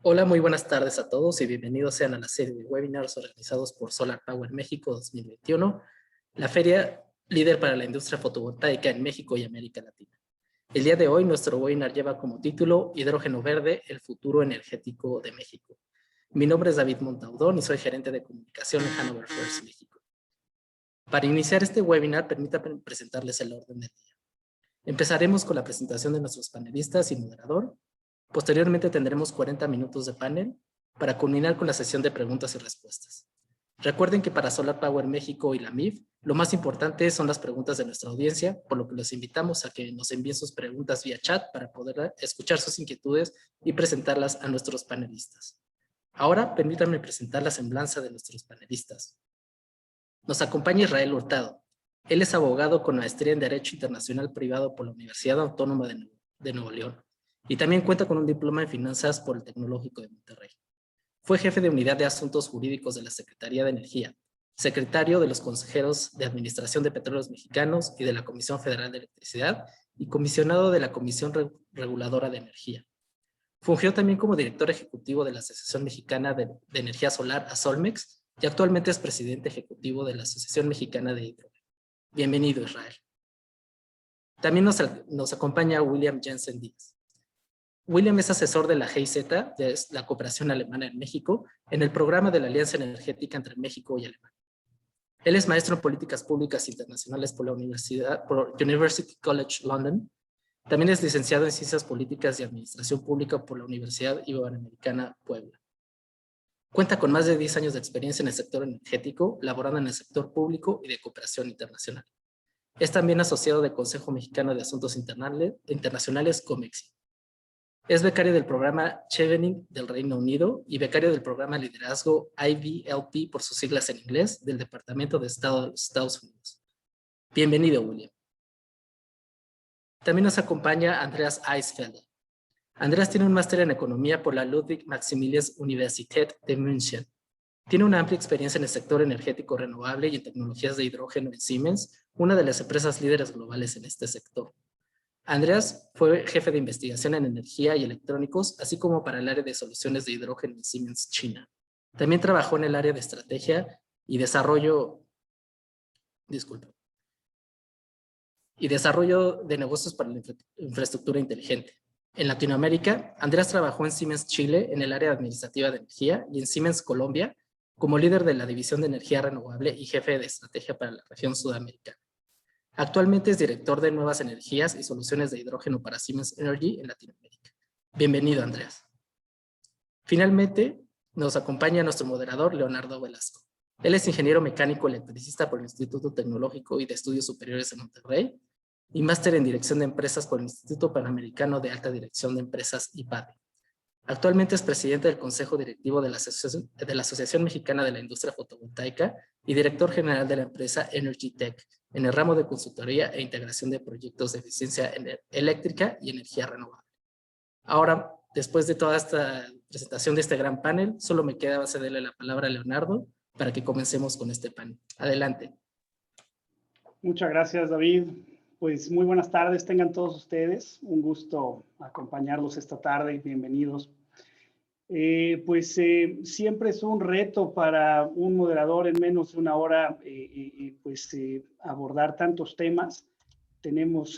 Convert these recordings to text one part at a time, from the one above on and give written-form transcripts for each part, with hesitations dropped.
Hola, muy buenas tardes a todos y bienvenidos sean a la serie de webinars organizados por Solar Power México 2021, la feria líder para la industria fotovoltaica en México y América Latina. El día de hoy nuestro webinar lleva como título Hidrógeno Verde, el futuro energético de México. Mi nombre es David Montaudón y soy gerente de comunicación en Hanover First, México. Para iniciar este webinar, permítanme presentarles el orden del día. Empezaremos con la presentación de nuestros panelistas y moderador. Posteriormente tendremos 40 minutos de panel para culminar con la sesión de preguntas y respuestas. Recuerden que para Solar Power México y la MIF, lo más importante son las preguntas de nuestra audiencia, por lo que los invitamos a que nos envíen sus preguntas vía chat para poder escuchar sus inquietudes y presentarlas a nuestros panelistas. Ahora permítanme presentar la semblanza de nuestros panelistas. Nos acompaña Israel Hurtado. Él es abogado con maestría en Derecho Internacional Privado por la Universidad Autónoma de Nuevo León y también cuenta con un diploma en Finanzas por el Tecnológico de Monterrey. Fue jefe de Unidad de Asuntos Jurídicos de la Secretaría de Energía, secretario de los Consejeros de Administración de Petróleos Mexicanos y de la Comisión Federal de Electricidad y comisionado de la Comisión Reguladora de Energía. Fungió también como director ejecutivo de la Asociación Mexicana de Energía Solar, ASOLMEX, y actualmente es presidente ejecutivo de la Asociación Mexicana de Hidrógeno. Bienvenido, Israel. También nos acompaña William Jensen Díaz. William es asesor de la GIZ, de la cooperación alemana en México, en el programa de la Alianza Energética entre México y Alemania. Él es maestro en políticas públicas internacionales por la University College London. También es licenciado en Ciencias Políticas y Administración Pública por la Universidad Iberoamericana Puebla. Cuenta con más de 10 años de experiencia en el sector energético, laborando en el sector público y de cooperación internacional. Es también asociado del Consejo Mexicano de Asuntos Internacionales, COMEXI. Es becario del programa Chevening del Reino Unido y becario del programa Liderazgo IVLP por sus siglas en inglés del Departamento de Estado de los Estados Unidos. Bienvenido, William. También nos acompaña Andreas Eisfelder. Andreas tiene un máster en Economía por la Ludwig-Maximilians-Universität de München. Tiene una amplia experiencia en el sector energético renovable y en tecnologías de hidrógeno en Siemens, una de las empresas líderes globales en este sector. Andreas fue jefe de investigación en energía y electrónicos, así como para el área de soluciones de hidrógeno en Siemens, China. También trabajó en el área de estrategia y desarrollo de negocios para la infraestructura inteligente. En Latinoamérica, Andreas trabajó en Siemens Chile en el área administrativa de energía y en Siemens Colombia como líder de la división de energía renovable y jefe de estrategia para la región sudamericana. Actualmente es director de nuevas energías y soluciones de hidrógeno para Siemens Energy en Latinoamérica. Bienvenido, Andreas. Finalmente, nos acompaña nuestro moderador, Leonardo Velasco. Él es ingeniero mecánico electricista por el Instituto Tecnológico y de Estudios Superiores de Monterrey y máster en Dirección de Empresas por el Instituto Panamericano de Alta Dirección de Empresas, IPADE. Actualmente es presidente del Consejo Directivo de la Asociación Mexicana de la Industria Fotovoltaica y director general de la empresa Energy Tech, en el ramo de consultoría e integración de proyectos de eficiencia eléctrica y energía renovable. Ahora, después de toda esta presentación de este gran panel, solo me queda cederle la palabra a Leonardo para que comencemos con este panel. Adelante. Muchas gracias, David. Pues muy buenas tardes tengan todos ustedes. Un gusto acompañarlos esta tarde. Bienvenidos. Siempre es un reto para un moderador en menos de una hora abordar tantos temas. Tenemos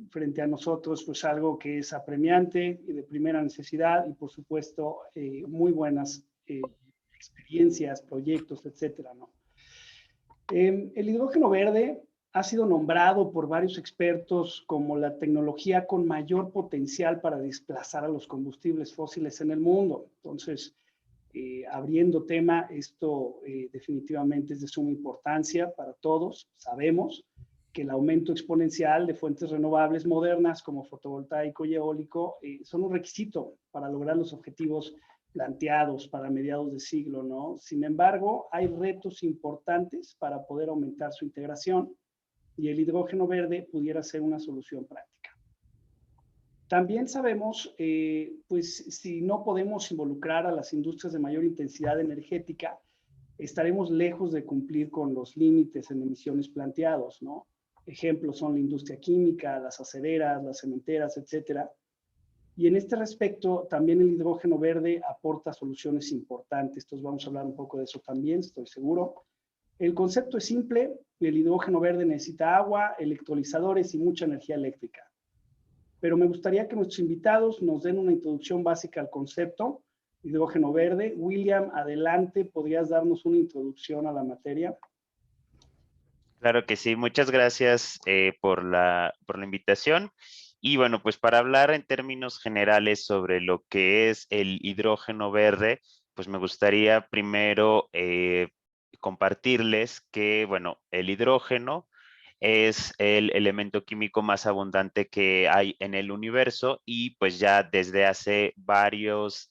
frente a nosotros pues algo que es apremiante y de primera necesidad y por supuesto muy buenas experiencias, proyectos, etcétera, ¿no? El hidrógeno verde ha sido nombrado por varios expertos como la tecnología con mayor potencial para desplazar a los combustibles fósiles en el mundo. Entonces, abriendo tema, esto definitivamente es de suma importancia para todos. Sabemos que el aumento exponencial de fuentes renovables modernas como fotovoltaico y eólico son un requisito para lograr los objetivos planteados para mediados de siglo, ¿no? Sin embargo, hay retos importantes para poder aumentar su integración y el hidrógeno verde pudiera ser una solución práctica. También sabemos, si no podemos involucrar a las industrias de mayor intensidad energética, estaremos lejos de cumplir con los límites en emisiones planteados, ¿no? Ejemplos son la industria química, las acereras, las cementeras, etcétera. Y en este respecto, también el hidrógeno verde aporta soluciones importantes. Entonces vamos a hablar un poco de eso también, estoy seguro. El concepto es simple. El hidrógeno verde necesita agua, electrolizadores y mucha energía eléctrica. Pero me gustaría que nuestros invitados nos den una introducción básica al concepto hidrógeno verde. William, adelante, ¿podrías darnos una introducción a la materia? Claro que sí, muchas gracias por la invitación. Y bueno, pues para hablar en términos generales sobre lo que es el hidrógeno verde, pues me gustaría primero compartirles que, bueno, el hidrógeno es el elemento químico más abundante que hay en el universo y pues ya desde hace varios,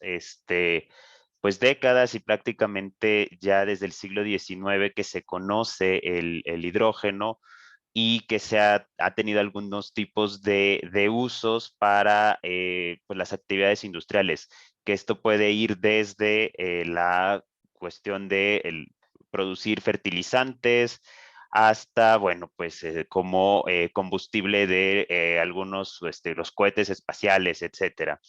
pues décadas y prácticamente ya desde el siglo XIX que se conoce el hidrógeno y que ha tenido algunos tipos de usos para pues las actividades industriales, que esto puede ir desde la cuestión de producir fertilizantes hasta, bueno, pues como combustible de algunos, los cohetes espaciales, etcétera.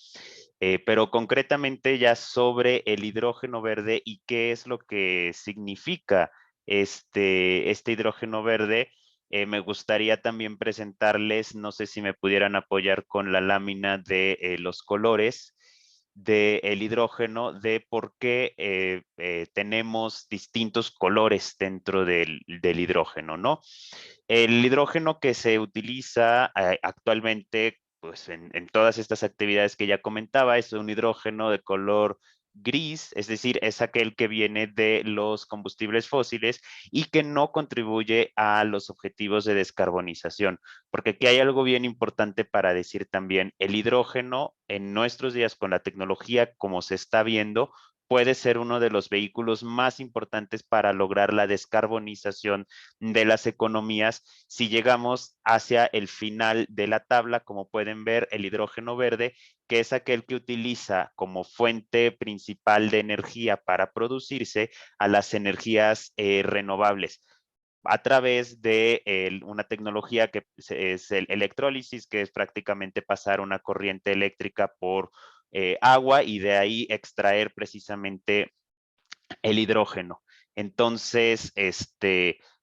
Pero concretamente ya sobre el hidrógeno verde y qué es lo que significa este hidrógeno verde, me gustaría también presentarles, no sé si me pudieran apoyar con la lámina de los colores del hidrógeno, de por qué tenemos distintos colores dentro del hidrógeno, ¿no? El hidrógeno que se utiliza actualmente pues en todas estas actividades que ya comentaba, es un hidrógeno de color gris, es decir, es aquel que viene de los combustibles fósiles y que no contribuye a los objetivos de descarbonización, porque aquí hay algo bien importante para decir también, el hidrógeno en nuestros días con la tecnología como se está viendo, puede ser uno de los vehículos más importantes para lograr la descarbonización de las economías si llegamos hacia el final de la tabla, como pueden ver, el hidrógeno verde, que es aquel que utiliza como fuente principal de energía para producirse a las energías renovables a través de una tecnología que es el electrólisis, que es prácticamente pasar una corriente eléctrica por agua y de ahí extraer precisamente el hidrógeno. Entonces,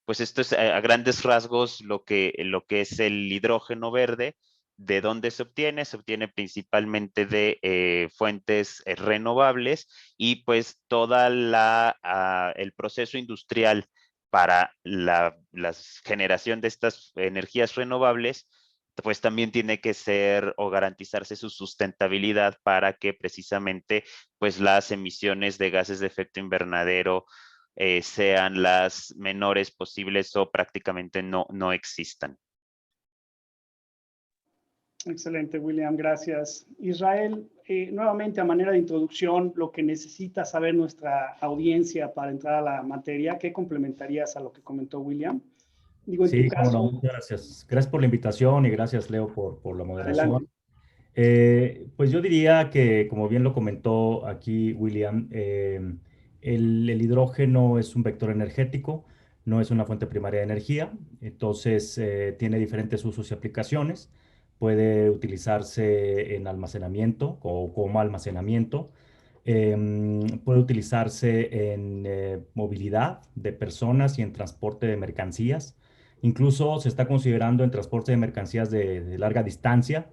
pues esto es a grandes rasgos lo que es el hidrógeno verde. ¿De dónde se obtiene? Se obtiene principalmente de fuentes renovables y pues toda el proceso industrial para la generación de estas energías renovables pues también tiene que ser o garantizarse su sustentabilidad para que precisamente pues las emisiones de gases de efecto invernadero sean las menores posibles o prácticamente no existan. Excelente, William, gracias. Israel, nuevamente a manera de introducción, lo que necesita saber nuestra audiencia para entrar a la materia, ¿qué complementarías a lo que comentó William? Digo, en tu Sí, cómo no, caso, muchas gracias. Gracias por la invitación y gracias, Leo, por la moderación. adelante. Pues yo diría que, como bien lo comentó aquí William, el hidrógeno es un vector energético, no es una fuente primaria de energía, entonces tiene diferentes usos y aplicaciones. Puede utilizarse en almacenamiento o como almacenamiento. Puede utilizarse en movilidad de personas y en transporte de mercancías. Incluso se está considerando en transporte de mercancías de larga distancia,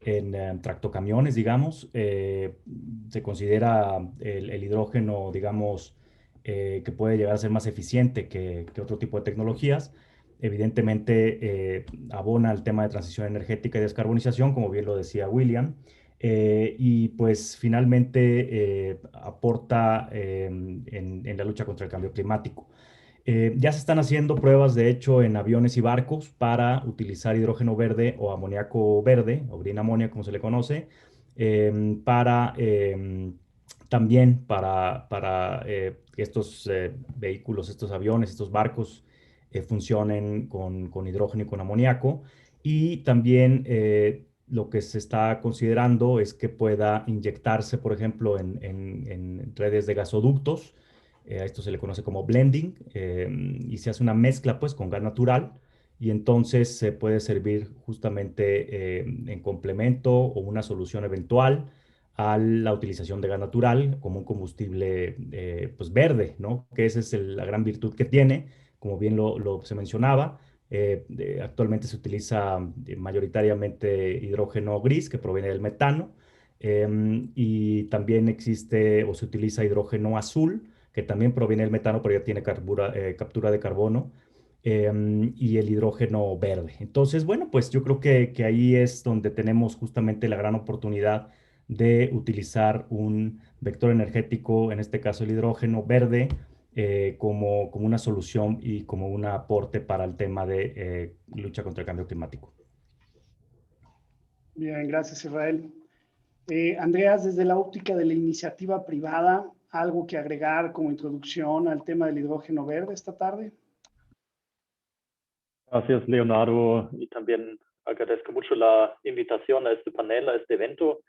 en tractocamiones, digamos. Se considera el hidrógeno, digamos, que puede llegar a ser más eficiente que otro tipo de tecnologías. Evidentemente, abona el tema de transición energética y descarbonización, como bien lo decía William. Y pues finalmente aporta en la lucha contra el cambio climático. Ya se están haciendo pruebas, de hecho, en aviones y barcos para utilizar hidrógeno verde o amoníaco verde, o green ammonia como se le conoce, para también para que estos vehículos, estos aviones, estos barcos funcionen con hidrógeno y con amoníaco. Y también lo que se está considerando es que pueda inyectarse, por ejemplo, en redes de gasoductos. A esto se le conoce como blending, y se hace una mezcla pues con gas natural y entonces se puede servir justamente en complemento o una solución eventual a la utilización de gas natural como un combustible pues verde, ¿no? Que esa es la gran virtud que tiene, como bien se mencionaba. Actualmente se utiliza mayoritariamente hidrógeno gris que proviene del metano, y también existe o se utiliza hidrógeno azul que también proviene del metano, pero ya tiene captura de carbono, y el hidrógeno verde. Entonces, bueno, pues yo creo que ahí es donde tenemos justamente la gran oportunidad de utilizar un vector energético, en este caso el hidrógeno verde, como una solución y como un aporte para el tema de lucha contra el cambio climático. Bien, gracias, Israel. Andreas, desde la óptica de la iniciativa privada, ¿algo que agregar como introducción al tema del hidrógeno verde esta tarde? Gracias, Leonardo, y también agradezco mucho la invitación a este panel, a este evento.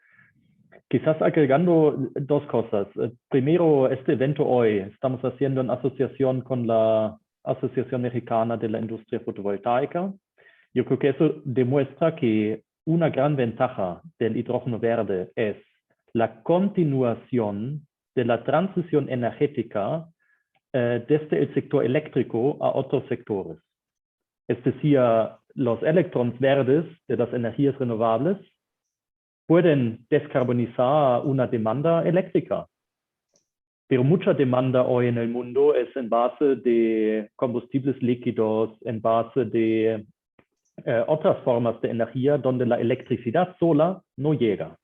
Quizás agregando dos cosas. Primero, este evento hoy estamos haciendo en asociación con la Asociación Mexicana de la Industria Fotovoltaica. Yo creo que eso demuestra que una gran ventaja del hidrógeno verde es la continuación de la transición energética desde el sector eléctrico a otros sectores. Es decir, los electrones verdes de las energías renovables pueden descarbonizar una demanda eléctrica. Pero mucha demanda hoy en el mundo es en base de combustibles líquidos, en base de otras formas de energía donde la electricidad sola no llega.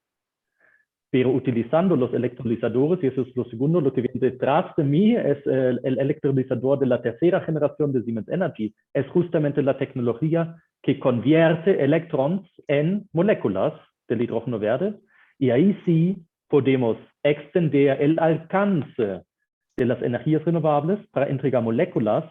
Pero utilizando los electrolizadores, y eso es lo segundo, lo que viene detrás de mí es el electrolizador de la tercera generación de Siemens Energy. Es justamente la tecnología que convierte electrones en moléculas del hidrógeno verde. Y ahí sí podemos extender el alcance de las energías renovables para entregar moléculas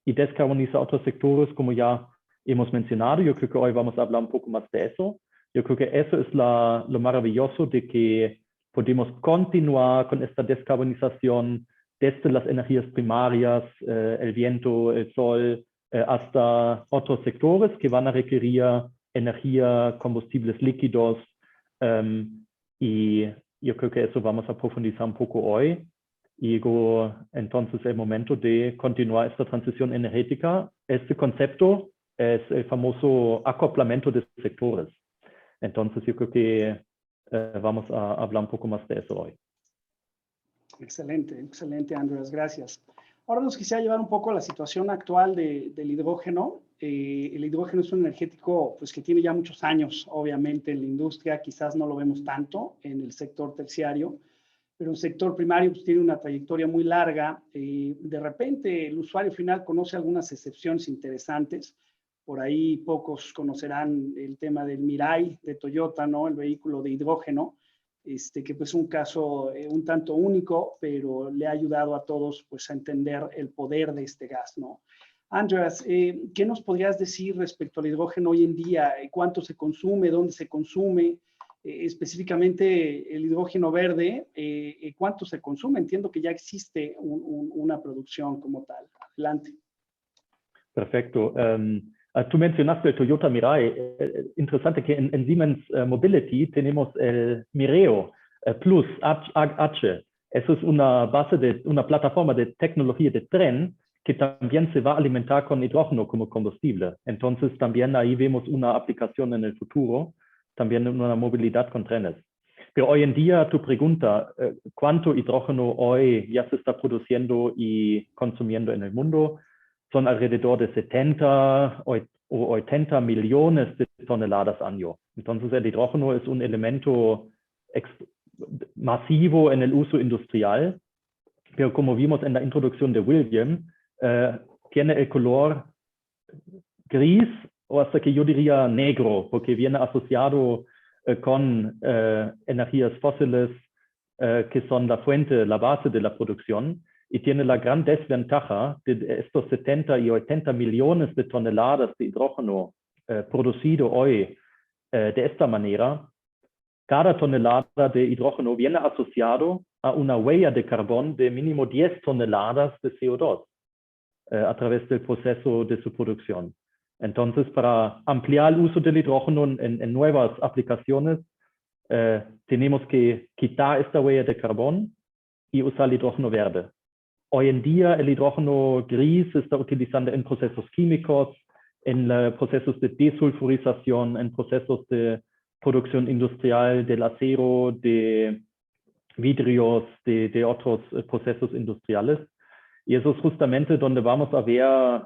y descarbonizar otros sectores, como ya hemos mencionado. Yo creo que hoy vamos a hablar un poco más de eso. Yo creo que eso es lo maravilloso de que podemos continuar con esta descarbonización desde las energías primarias, el viento, el sol, hasta otros sectores que van a requerir energía, combustibles líquidos. Y yo creo que eso vamos a profundizar un poco hoy. Y luego, entonces, el momento de continuar esta transición energética, este concepto es el famoso acoplamiento de sectores. Entonces, yo creo que vamos a hablar un poco más de eso hoy. Excelente, excelente, Andreas, gracias. Ahora nos quisiera llevar un poco a la situación actual del hidrógeno. El hidrógeno es un energético pues, que tiene ya muchos años, obviamente, en la industria. Quizás no lo vemos tanto en el sector terciario, pero el sector primario pues, tiene una trayectoria muy larga. De repente, el usuario final conoce algunas excepciones interesantes. Por ahí pocos conocerán el tema del Mirai de Toyota, ¿no? El vehículo de hidrógeno, que pues es un caso un tanto único, pero le ha ayudado a todos pues, a entender el poder de este gas, ¿no? Andreas, ¿qué nos podrías decir respecto al hidrógeno hoy en día? ¿Cuánto se consume? ¿Dónde se consume? Específicamente el hidrógeno verde, ¿cuánto se consume? Entiendo que ya existe una producción como tal. Adelante. Perfecto. Tú mencionaste el Toyota Mirai. Interesante que en Siemens Mobility tenemos el Mireo Plus H. Eso es una plataforma de tecnología de tren que también se va a alimentar con hidrógeno como combustible. Entonces también ahí vemos una aplicación en el futuro, también en una movilidad con trenes. Pero hoy en día tu pregunta, ¿cuánto hidrógeno hoy ya se está produciendo y consumiendo en el mundo? Son alrededor de 70 o 80 millones de toneladas año. Entonces el hidrógeno es un elemento masivo en el uso industrial, pero como vimos en la introducción de William, tiene el color gris o hasta que yo diría negro, porque viene asociado con energías fósiles que son la fuente, la base de la producción. Y tiene la gran desventaja de estos 70 y 80 millones de toneladas de hidrógeno producido hoy de esta manera. Cada tonelada de hidrógeno viene asociado a una huella de carbón de mínimo 10 toneladas de CO2 a través del proceso de su producción. Entonces, para ampliar el uso del hidrógeno en nuevas aplicaciones, tenemos que quitar esta huella de carbón y usar el hidrógeno verde. Hoy en día el hidrógeno gris se está utilizando en procesos químicos, en procesos de desulfurización, en procesos de producción industrial del acero, de vidrios, de otros procesos industriales. Y eso es justamente donde vamos a ver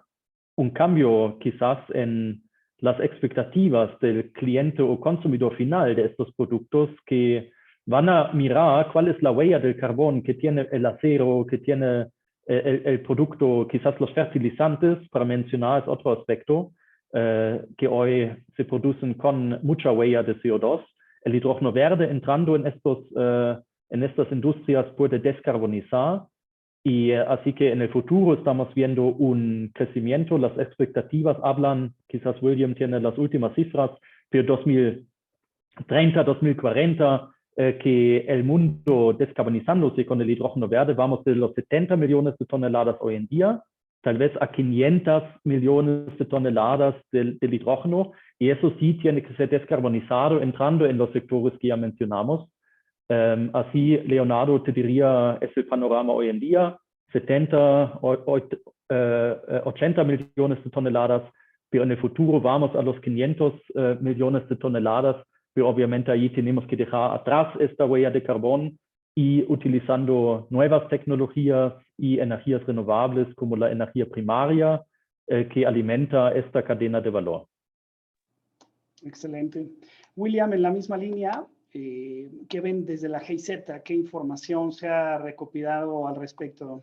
un cambio quizás en las expectativas del cliente o consumidor final de estos productos, que van a mirar cuál es la huella del carbón que tiene el acero, que tiene el producto, quizás los fertilizantes, para mencionar es otro aspecto, que hoy se producen con mucha huella de CO2. El hidrógeno verde entrando en estas industrias puede descarbonizar, y así que en el futuro estamos viendo un crecimiento. Las expectativas hablan, quizás William tiene las últimas cifras, pero 2030, 2040, que el mundo descarbonizándose con el hidrógeno verde, vamos de los 70 millones de toneladas hoy en día, tal vez a 500 millones de toneladas del hidrógeno, y eso sí tiene que ser descarbonizado entrando en los sectores que ya mencionamos. Así, Leonardo, te diría, es el panorama hoy en día, 80 millones de toneladas, pero en el futuro vamos a los 500 millones de toneladas, pero obviamente ahí tenemos que dejar atrás esta huella de carbón y utilizando nuevas tecnologías y energías renovables como la energía primaria que alimenta esta cadena de valor. Excelente. William, en la misma línea, ¿qué ven desde la GIZ? ¿Qué información se ha recopilado al respecto?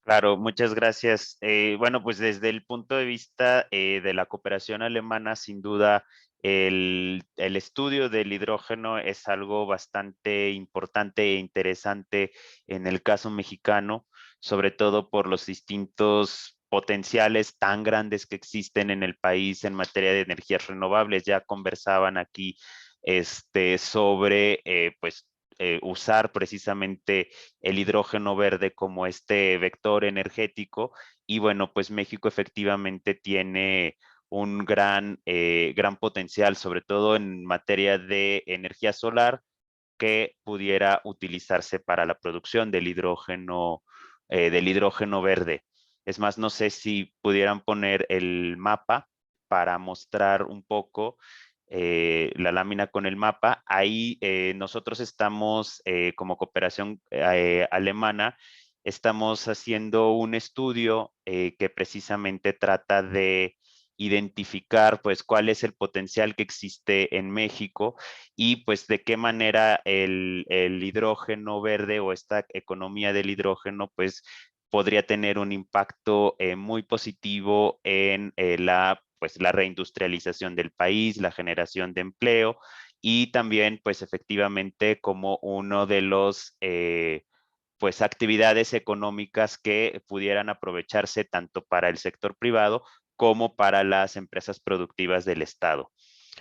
Claro, muchas gracias. Bueno, pues desde el punto de vista de la cooperación alemana, sin duda, el estudio del hidrógeno es algo bastante importante e interesante en el caso mexicano, sobre todo por los distintos potenciales tan grandes que existen en el país en materia de energías renovables. Ya conversaban aquí sobre pues usar precisamente el hidrógeno verde como este vector energético, y bueno, pues México efectivamente tiene un gran potencial, sobre todo en materia de energía solar, que pudiera utilizarse para la producción del hidrógeno verde. Es más, no sé si pudieran poner el mapa para mostrar un poco la lámina con el mapa. Ahí nosotros estamos como cooperación alemana, estamos haciendo un estudio que precisamente trata de identificar pues cuál es el potencial que existe en México y pues de qué manera el hidrógeno verde o esta economía del hidrógeno pues podría tener un impacto muy positivo en la reindustrialización del país, la generación de empleo, y también pues efectivamente como uno de los pues actividades económicas que pudieran aprovecharse tanto para el sector privado como para las empresas productivas del Estado.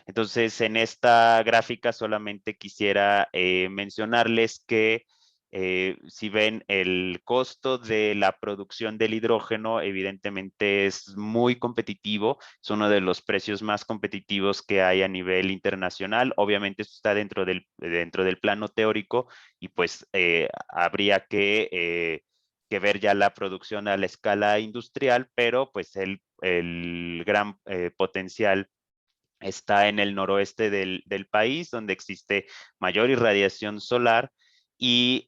Entonces, en esta gráfica solamente quisiera mencionarles que si ven el costo de la producción del hidrógeno, evidentemente es muy competitivo, es uno de los precios más competitivos que hay a nivel internacional. Obviamente esto está dentro del plano teórico y pues habría que ver ya la producción a la escala industrial, pero pues el gran potencial está en el noroeste del país, donde existe mayor irradiación solar y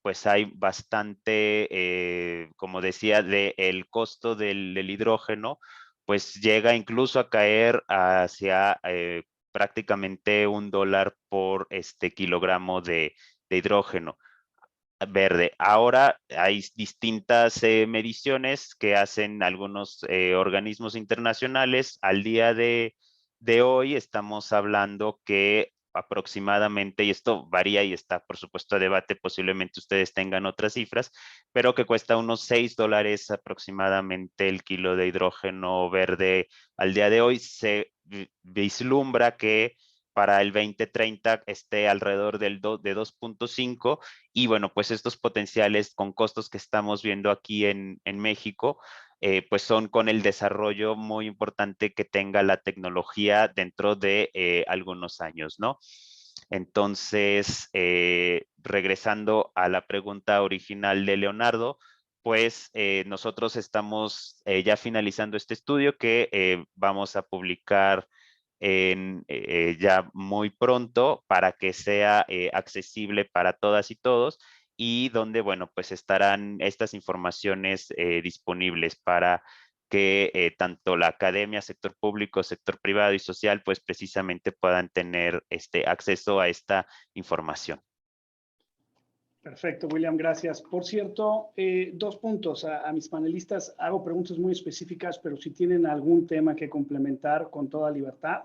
pues hay bastante, como decía, el costo del hidrógeno, pues llega incluso a caer hacia prácticamente $1 por kilogramo de hidrógeno verde. Ahora hay distintas mediciones que hacen algunos organismos internacionales. Al día de hoy estamos hablando que aproximadamente, y esto varía y está por supuesto a debate, posiblemente ustedes tengan otras cifras, pero que cuesta unos $6 aproximadamente el kilo de hidrógeno verde al día de hoy. Se vislumbra que para el 2030 esté alrededor de 2.5, y bueno, pues estos potenciales con costos que estamos viendo aquí en México, pues son con el desarrollo muy importante que tenga la tecnología dentro de algunos años, ¿no? Entonces, regresando a la pregunta original de Leonardo, pues nosotros estamos ya finalizando este estudio que vamos a publicar ya muy pronto para que sea accesible para todas y todos, y donde, bueno, pues estarán estas informaciones disponibles para que tanto la academia, sector público, sector privado y social, pues precisamente puedan tener acceso a esta información. Perfecto, William, gracias. Por cierto, 2 puntos. A mis panelistas hago preguntas muy específicas, pero si tienen algún tema que complementar, con toda libertad,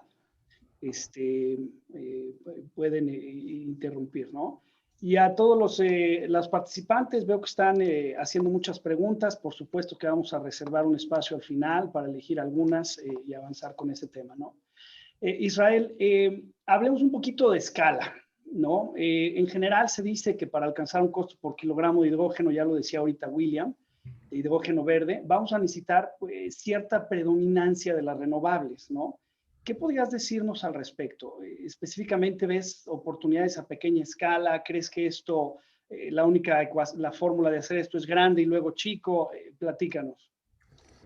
pueden interrumpir, ¿no? Y a todos los participantes, veo que están haciendo muchas preguntas. Por supuesto que vamos a reservar un espacio al final para elegir algunas y avanzar con ese tema, ¿no? Israel, hablemos un poquito de escala, ¿no? En general se dice que para alcanzar un costo por kilogramo de hidrógeno, ya lo decía ahorita William, de hidrógeno verde, vamos a necesitar cierta predominancia de las renovables, ¿no? ¿Qué podrías decirnos al respecto? Específicamente, ¿ves oportunidades a pequeña escala? ¿Crees que esto, la fórmula de hacer esto es grande y luego chico? Platícanos.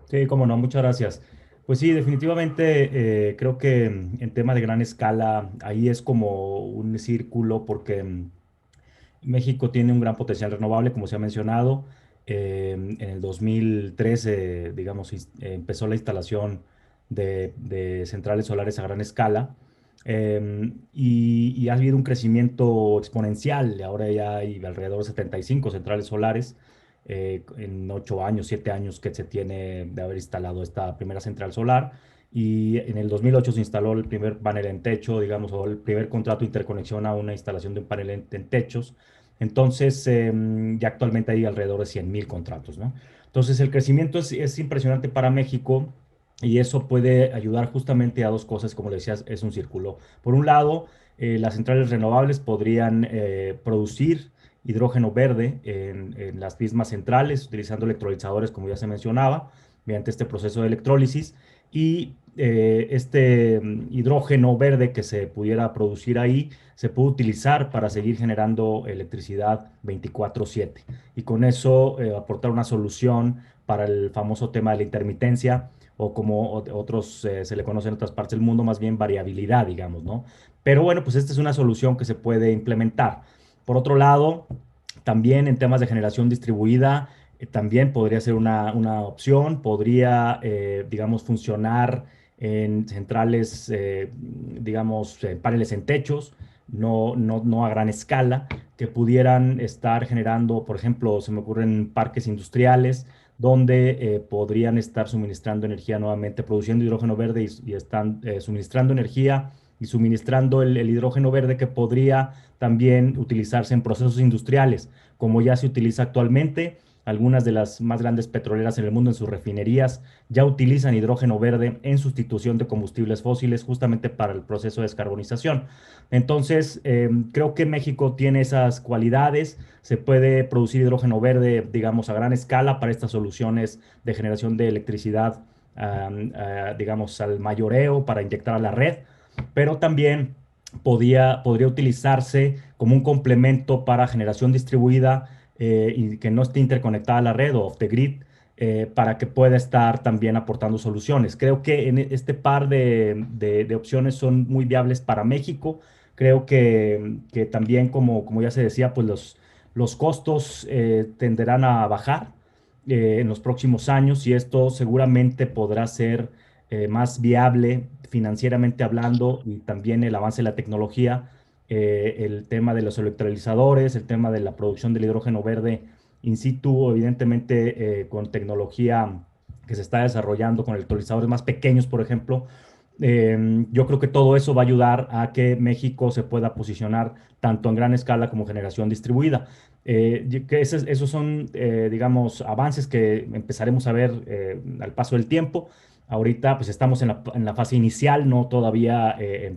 Sí, cómo no, muchas gracias. Pues sí, definitivamente creo que en tema de gran escala, ahí es como un círculo porque México tiene un gran potencial renovable, como se ha mencionado. En el 2013, digamos, empezó la instalación de centrales solares a gran escala, y ha habido un crecimiento exponencial. Ahora ya hay alrededor de 75 centrales solares en 8 años, 7 años que se tiene de haber instalado esta primera central solar. Y en el 2008 se instaló el primer panel en techo, digamos, o el primer contrato de interconexión a una instalación de un panel en techos. Entonces, ya actualmente hay alrededor de 100,000 contratos, ¿no? Entonces, el crecimiento es impresionante para México, y eso puede ayudar justamente a dos cosas, como le decías, es un círculo. Por un lado, las centrales renovables podrían producir hidrógeno verde en las mismas centrales, utilizando electrolizadores, como ya se mencionaba, mediante este proceso de electrólisis. Y este hidrógeno verde que se pudiera producir ahí se puede utilizar para seguir generando electricidad 24/7, y con eso aportar una solución para el famoso tema de la intermitencia, o como otros se le conoce en otras partes del mundo, más bien variabilidad, digamos, ¿no? Pero bueno, pues esta es una solución que se puede implementar. Por otro lado, también en temas de generación distribuida, también podría ser una opción. Podría, digamos, funcionar en centrales, digamos, paneles en techos, no a gran escala, que pudieran estar generando, por ejemplo, se me ocurren parques industriales, donde podrían estar suministrando energía nuevamente, produciendo hidrógeno verde, y están suministrando energía y suministrando el hidrógeno verde, que podría también utilizarse en procesos industriales, como ya se utiliza actualmente. Algunas de las más grandes petroleras en el mundo, en sus refinerías, ya utilizan hidrógeno verde en sustitución de combustibles fósiles, justamente para el proceso de descarbonización. Entonces, creo que México tiene esas cualidades. Se puede producir hidrógeno verde, digamos, a gran escala para estas soluciones de generación de electricidad, digamos, al mayoreo, para inyectar a la red, pero también podría utilizarse como un complemento para generación distribuida, y que no esté interconectada a la red o off the grid, para que pueda estar también aportando soluciones. Creo que en este par de opciones son muy viables para México. Creo que también, como ya se decía, pues los costos tenderán a bajar en los próximos años, y esto seguramente podrá ser más viable financieramente hablando, y también el avance de la tecnología, el tema de los electrolizadores, el tema de la producción del hidrógeno verde in situ, evidentemente con tecnología que se está desarrollando con electrolizadores más pequeños, por ejemplo. Yo creo que todo eso va a ayudar a que México se pueda posicionar tanto en gran escala como generación distribuida. Que esos son, digamos, avances que empezaremos a ver al paso del tiempo. Ahorita pues estamos en la fase inicial, no todavía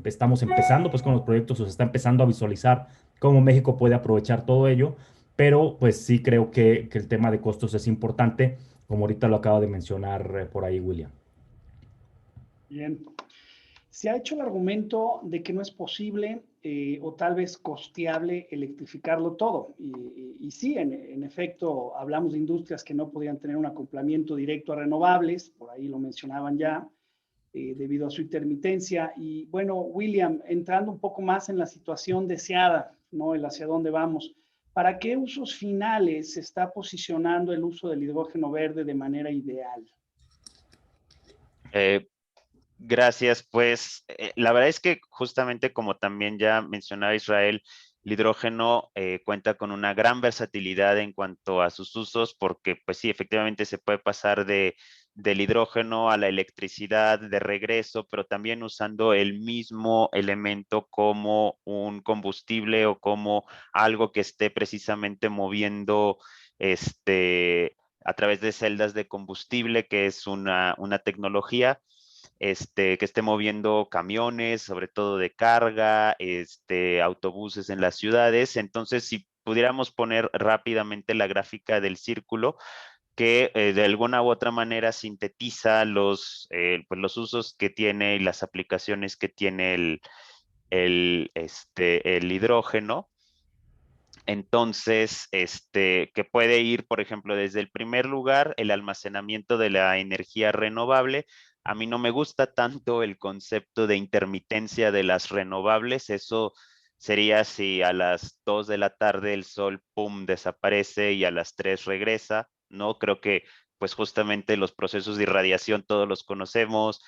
estamos empezando pues con los proyectos, o se está empezando a visualizar cómo México puede aprovechar todo ello, pero pues sí creo que el tema de costos es importante, como ahorita lo acaba de mencionar por ahí William. Bien. Se ha hecho el argumento de que no es posible o tal vez costeable electrificarlo todo. Y sí, en efecto, hablamos de industrias que no podían tener un acoplamiento directo a renovables, por ahí lo mencionaban ya, debido a su intermitencia. Y bueno, William, entrando un poco más en la situación deseada, ¿no? El hacia dónde vamos. ¿Para qué usos finales se está posicionando el uso del hidrógeno verde de manera ideal? Gracias, pues la verdad es que justamente como también ya mencionaba Israel, el hidrógeno cuenta con una gran versatilidad en cuanto a sus usos, porque pues sí, efectivamente se puede pasar del hidrógeno a la electricidad de regreso, pero también usando el mismo elemento como un combustible o como algo que esté precisamente moviendo a través de celdas de combustible, que es una tecnología que esté moviendo camiones, sobre todo de carga, autobuses en las ciudades. Entonces, si pudiéramos poner rápidamente la gráfica del círculo, que de alguna u otra manera sintetiza pues los usos que tiene y las aplicaciones que tiene el hidrógeno. Entonces, que puede ir, por ejemplo, desde el primer lugar, el almacenamiento de la energía renovable. A mí no me gusta tanto el concepto de intermitencia de las renovables. Eso sería si a las 2 de la tarde el sol, pum, desaparece y a las 3 regresa. No creo que, pues justamente los procesos de irradiación todos los conocemos,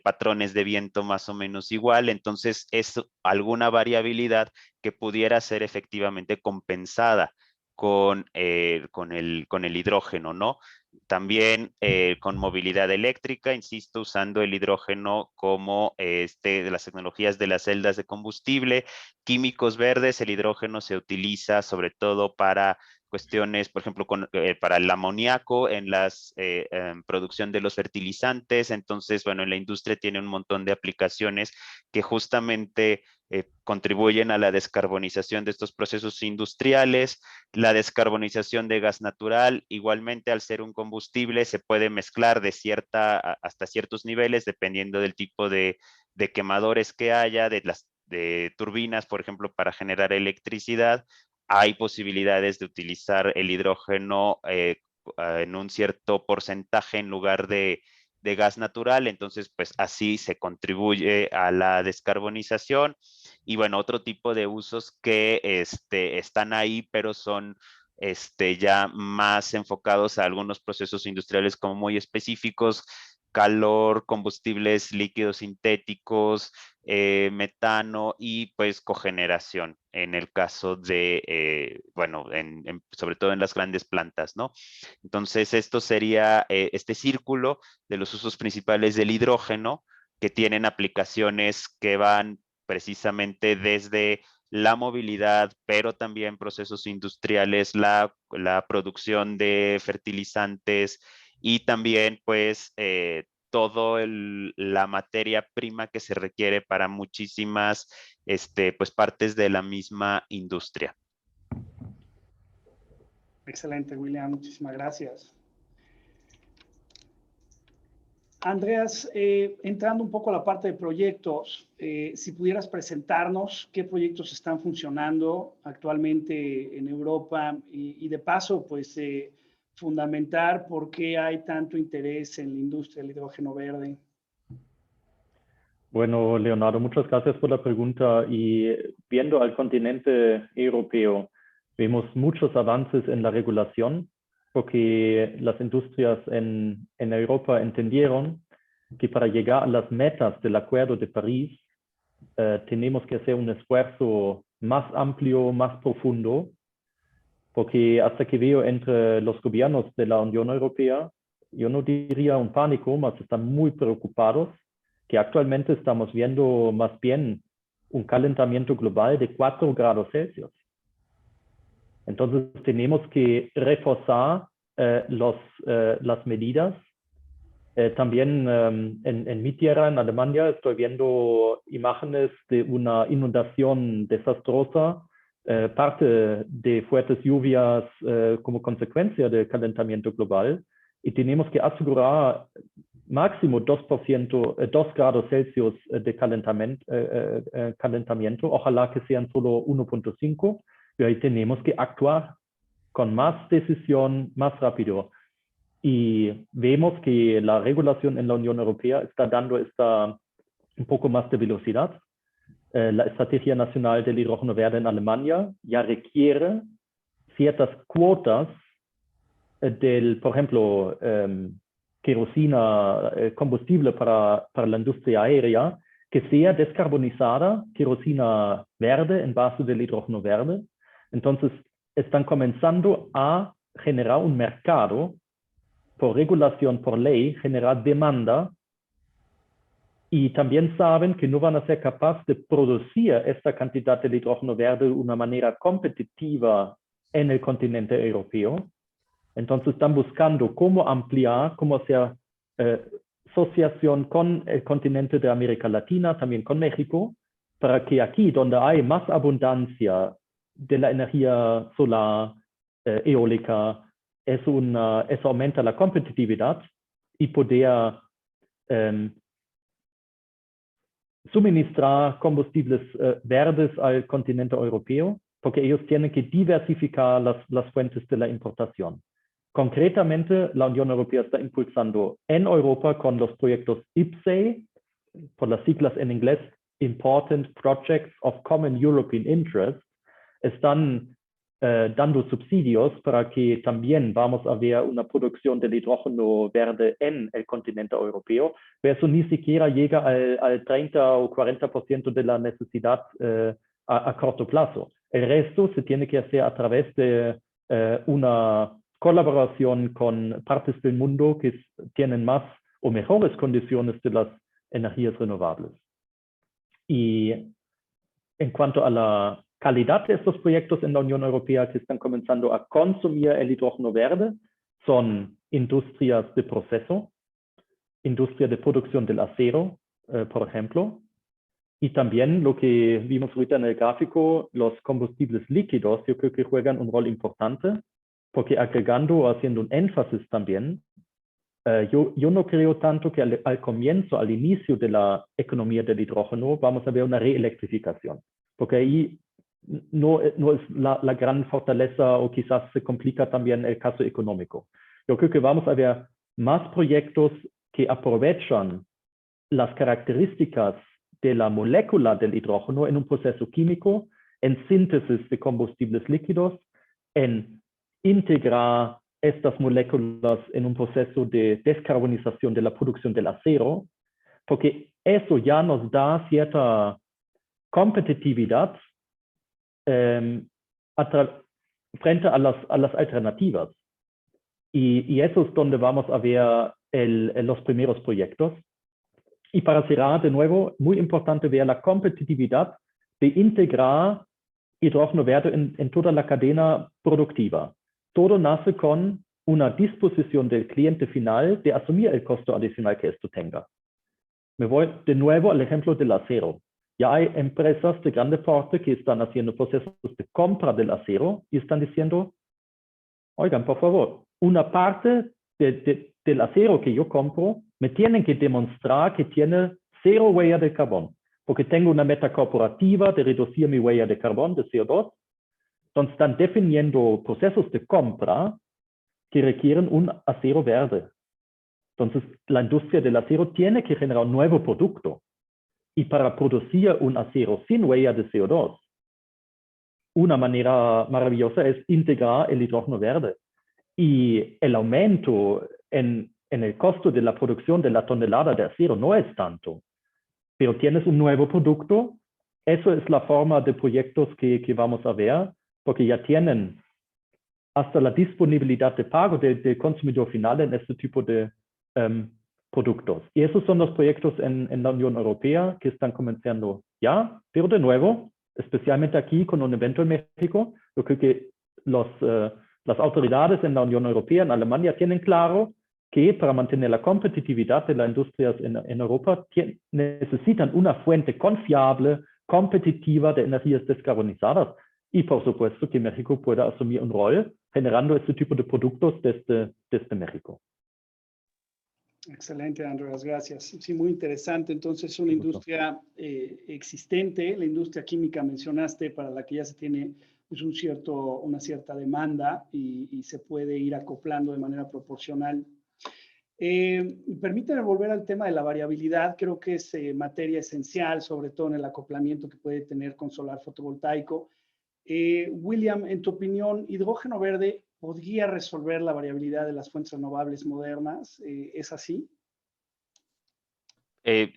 patrones de viento más o menos igual. Entonces, es alguna variabilidad que pudiera ser efectivamente compensada con el hidrógeno, ¿no? También con movilidad eléctrica, insisto, usando el hidrógeno como de las tecnologías de las celdas de combustible, químicos verdes. El hidrógeno se utiliza sobre todo para cuestiones, por ejemplo, para el amoníaco en la producción de los fertilizantes. Entonces, bueno, en la industria tiene un montón de aplicaciones que justamente contribuyen a la descarbonización de estos procesos industriales. La descarbonización de gas natural, igualmente al ser un combustible, se puede mezclar hasta ciertos niveles, dependiendo del tipo de quemadores que haya, de turbinas, por ejemplo, para generar electricidad. Hay posibilidades de utilizar el hidrógeno en un cierto porcentaje en lugar de gas natural. Entonces, pues así se contribuye a la descarbonización. Y bueno, otro tipo de usos que están ahí, pero son ya más enfocados a algunos procesos industriales como muy específicos: calor, combustibles líquidos sintéticos, metano y pues cogeneración en el caso de, bueno, sobre todo en las grandes plantas, ¿no? Entonces, esto sería este círculo de los usos principales del hidrógeno, que tienen aplicaciones que van precisamente desde la movilidad, pero también procesos industriales, la producción de fertilizantes y también pues todo la materia prima que se requiere para muchísimas pues partes de la misma industria. Excelente, William. Muchísimas gracias. Andreas, entrando un poco a la parte de proyectos, si pudieras presentarnos qué proyectos están funcionando actualmente en Europa y de paso, pues, fundamentar por qué hay tanto interés en la industria del hidrógeno verde. Bueno, Leonardo, muchas gracias por la pregunta. Y viendo al continente europeo, vemos muchos avances en la regulación, porque las industrias en Europa entendieron que para llegar a las metas del Acuerdo de París, tenemos que hacer un esfuerzo más amplio, más profundo, porque hasta que veo entre los gobiernos de la Unión Europea, yo no diría un pánico, mas están muy preocupados, que actualmente estamos viendo más bien un calentamiento global de 4 grados Celsius. Entonces tenemos que reforzar las medidas También en mi tierra, en Alemania, estoy viendo imágenes de una inundación desastrosa, parte de fuertes lluvias como consecuencia del calentamiento global, y tenemos que asegurar máximo 2%, 2 grados Celsius de calentamiento, ojalá que sean solo 1.5, y ahí tenemos que actuar con más decisión, más rápido. Y vemos que la regulación en la Unión Europea está dando un poco más de velocidad. La Estrategia Nacional del Hidrógeno Verde en Alemania ya requiere ciertas cuotas por ejemplo, querosina, combustible para la industria aérea, que sea descarbonizada, querosina verde en base del hidrógeno verde. Entonces, están comenzando a generar un mercado por regulación, por ley, generar demanda, y también saben que no van a ser capaces de producir esta cantidad de hidrógeno verde de una manera competitiva en el continente europeo. Entonces están buscando cómo ampliar, cómo hacer asociación con el continente de América Latina, también con México, para que aquí, donde hay más abundancia de la energía solar, eólica, eso aumenta la competitividad y poder suministrar combustibles verdes al continente europeo, porque ellos tienen que diversificar las fuentes de la importación. Concretamente, la Unión Europea está impulsando en Europa con los proyectos IPCEI, por las siglas en inglés, Important Projects of Common European Interest, están dando subsidios para que también vamos a ver una producción del hidrógeno verde en el continente europeo, pero eso ni siquiera llega al 30 o 40% de la necesidad a corto plazo. El resto se tiene que hacer a través de una colaboración con partes del mundo que tienen más o mejores condiciones de las energías renovables. Y en cuanto a la calidad de estos proyectos en la Unión Europea que están comenzando a consumir el hidrógeno verde, son industrias de proceso, industria de producción del acero, por ejemplo, y también lo que vimos ahorita en el gráfico, los combustibles líquidos, yo creo que juegan un rol importante, porque agregando o haciendo un énfasis también, yo no creo tanto que al comienzo, al inicio de la economía del hidrógeno, vamos a ver una reelectrificación, porque ahí no es la gran fortaleza, o quizás se complica también el caso económico. Yo creo que vamos a ver más proyectos que aprovechan las características de la molécula del hidrógeno en un proceso químico, en síntesis de combustibles líquidos, en integrar estas moléculas en un proceso de descarbonización de la producción del acero, porque eso ya nos da cierta competitividad frente a las alternativas. Y eso es donde vamos a ver los primeros proyectos. Y para cerrar, de nuevo, muy importante ver la competitividad de integrar hidrógeno verde en toda la cadena productiva. Todo nace con una disposición del cliente final de asumir el costo adicional que esto tenga. Me voy de nuevo al ejemplo del acero. Ya hay empresas de grande porte que están haciendo procesos de compra del acero y están diciendo, oigan, por favor, una parte del acero que yo compro me tienen que demostrar que tiene 0 huella de carbón, porque tengo una meta corporativa de reducir mi huella de carbón, de CO2. Entonces están definiendo procesos de compra que requieren un acero verde. Entonces la industria del acero tiene que generar un nuevo producto. Y para producir un acero sin huella de CO2, una manera maravillosa es integrar el hidrógeno verde. Y el aumento en el costo de la producción de la tonelada de acero no es tanto, pero tienes un nuevo producto. Eso es la forma de proyectos que vamos a ver, porque ya tienen hasta la disponibilidad de pago del consumidor final en este tipo de productos. Y esos son los proyectos en la Unión Europea que están comenzando ya, pero de nuevo, especialmente aquí con un evento en México, yo creo que las autoridades en la Unión Europea, en Alemania, tienen claro que para mantener la competitividad de las industrias en Europa necesitan una fuente confiable, competitiva de energías descarbonizadas y por supuesto que México pueda asumir un rol generando este tipo de productos desde México. Excelente, Andreas, gracias. Sí, muy interesante. Entonces, una industria existente, la industria química mencionaste, para la que ya se tiene pues, una cierta demanda y se puede ir acoplando de manera proporcional. Permítame volver al tema de la variabilidad. Creo que es materia esencial, sobre todo en el acoplamiento que puede tener con solar fotovoltaico. William, en tu opinión, ¿hidrógeno verde podría resolver la variabilidad de las fuentes renovables modernas? ¿Es así?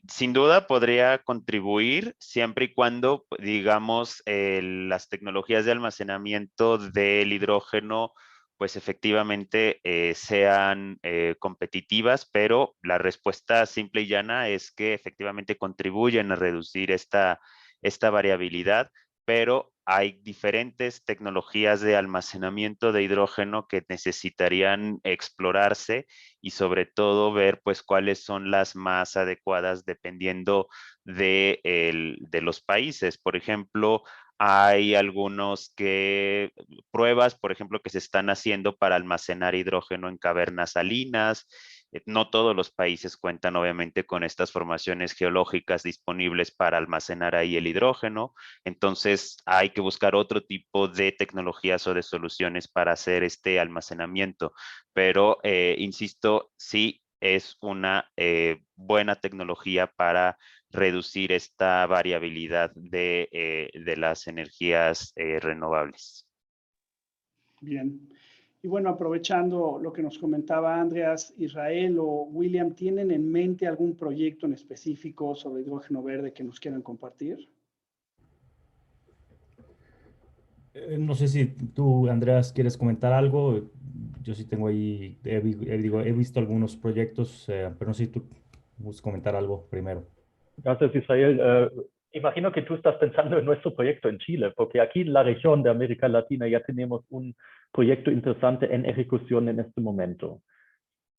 Sin duda podría contribuir siempre y cuando, digamos, las tecnologías de almacenamiento del hidrógeno, pues efectivamente sean competitivas, pero la respuesta simple y llana es que efectivamente contribuyen a reducir esta variabilidad, pero hay diferentes tecnologías de almacenamiento de hidrógeno que necesitarían explorarse y sobre todo ver pues cuáles son las más adecuadas dependiendo de los países. Por ejemplo, hay algunos pruebas, por ejemplo, que se están haciendo para almacenar hidrógeno en cavernas salinas. No todos los países cuentan, obviamente, con estas formaciones geológicas disponibles para almacenar ahí el hidrógeno. Entonces, hay que buscar otro tipo de tecnologías o de soluciones para hacer este almacenamiento. Pero, insisto, sí es una buena tecnología para reducir esta variabilidad de las energías renovables. Bien. Y bueno, aprovechando lo que nos comentaba Andreas, Israel o William, ¿tienen en mente algún proyecto en específico sobre hidrógeno verde que nos quieran compartir? No sé si tú, Andreas, quieres comentar algo. Yo sí tengo ahí, he visto algunos proyectos, pero no sé si tú quieres comentar algo primero. Gracias, Israel. Imagino que tú estás pensando en nuestro proyecto en Chile, porque aquí en la región de América Latina ya tenemos un proyecto interesante en ejecución en este momento.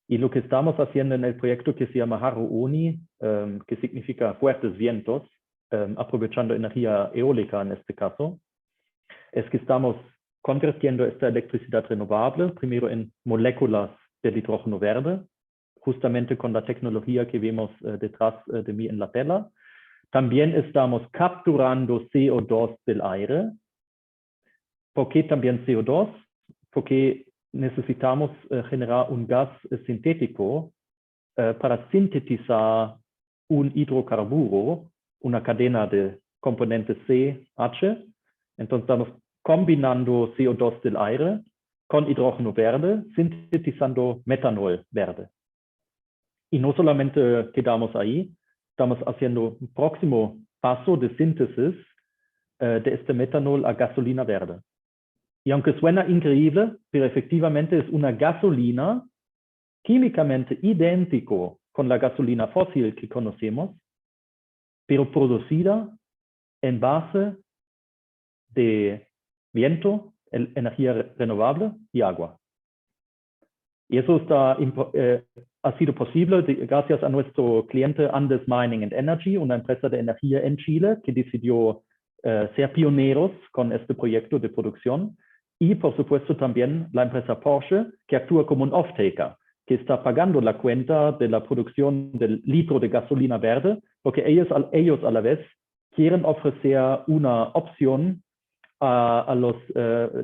Y lo que estamos haciendo en el proyecto que se llama Haru Oni, que significa fuertes vientos, aprovechando energía eólica en este caso, es que estamos convirtiendo esta electricidad renovable primero en moléculas del hidrógeno verde, justamente con la tecnología que vemos detrás de mí en la tela. También estamos capturando CO2 del aire. ¿Por qué también CO2? Porque necesitamos generar un gas sintético para sintetizar un hidrocarburo, una cadena de componentes C, H. Entonces estamos combinando CO2 del aire con hidrógeno verde, sintetizando metanol verde. Y no solamente quedamos ahí, estamos haciendo un próximo paso de síntesis de este metanol a gasolina verde. Y aunque suena increíble, pero efectivamente es una gasolina químicamente idéntico con la gasolina fósil que conocemos, pero producida en base de viento, energía renovable y agua. Y eso ha sido posible gracias a nuestro cliente Andes Mining and Energy, una empresa de energía en Chile que decidió ser pioneros con este proyecto de producción. Y por supuesto también la empresa Porsche, que actúa como un off-taker, que está pagando la cuenta de la producción del litro de gasolina verde, porque ellos a la vez quieren ofrecer una opción a los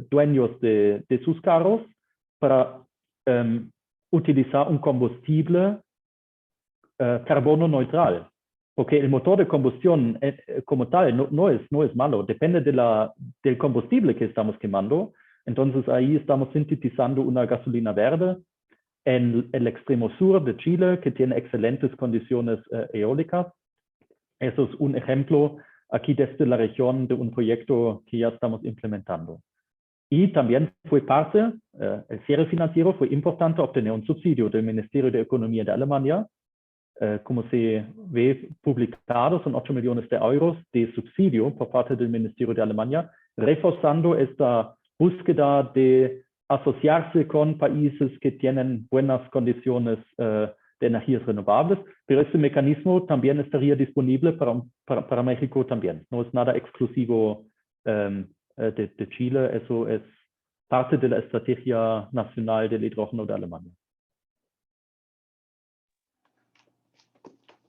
dueños de sus carros para utilizar un combustible carbono neutral. Porque el motor de combustión como tal no es malo, depende del combustible que estamos quemando. Entonces ahí estamos sintetizando una gasolina verde en el extremo sur de Chile, que tiene excelentes condiciones eólicas. Eso es un ejemplo aquí desde la región de un proyecto que ya estamos implementando. Y también fue parte, el cierre financiero fue importante obtener un subsidio del Ministerio de Economía de Alemania. Como se ve publicado, son 8 millones de euros de subsidio por parte del Ministerio de Alemania, reforzando esta búsqueda de asociarse con países que tienen buenas condiciones de energías renovables, pero este mecanismo también estaría disponible para México también. No es nada exclusivo de Chile, eso es parte de la estrategia nacional del hidrógeno de Alemania.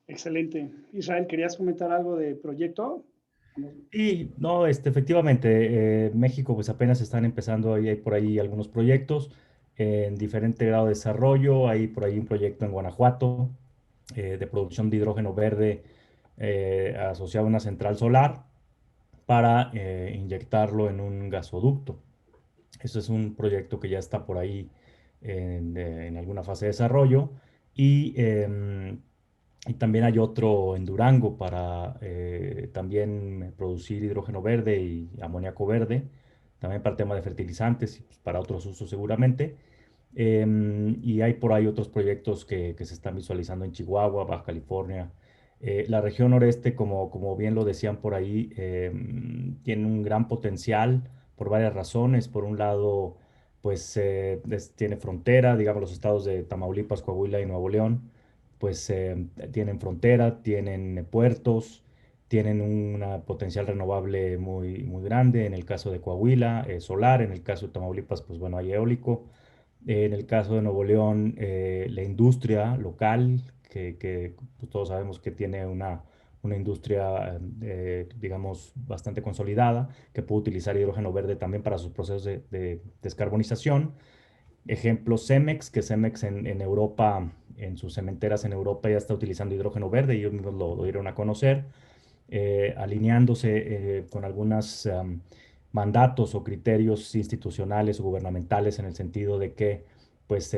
Excelente. Israel, ¿querías comentar algo de proyecto? Y no, efectivamente, México pues apenas están empezando, hay por ahí algunos proyectos en diferente grado de desarrollo, hay por ahí un proyecto en Guanajuato de producción de hidrógeno verde asociado a una central solar para inyectarlo en un gasoducto. Eso es un proyecto que ya está por ahí en alguna fase de desarrollo y también hay otro en Durango para también producir hidrógeno verde y amoníaco verde, también para el tema de fertilizantes y pues, para otros usos seguramente. Y hay por ahí otros proyectos que se están visualizando en Chihuahua, Baja California. La región noreste, como bien lo decían por ahí, tiene un gran potencial por varias razones. Por un lado, pues tiene frontera, digamos, los estados de Tamaulipas, Coahuila y Nuevo León pues tienen frontera, tienen puertos, tienen una potencial renovable muy, muy grande. En el caso de Coahuila, solar; en el caso de Tamaulipas, pues bueno, hay eólico. En el caso de Nuevo León, la industria local, que pues, todos sabemos que tiene una industria, digamos, bastante consolidada, que puede utilizar hidrógeno verde también para sus procesos de descarbonización. Ejemplo, Cemex, que Cemex en Europa, en sus cementeras en Europa ya está utilizando hidrógeno verde, y ellos mismos lo dieron a conocer, alineándose con algunos mandatos o criterios institucionales o gubernamentales en el sentido de que pues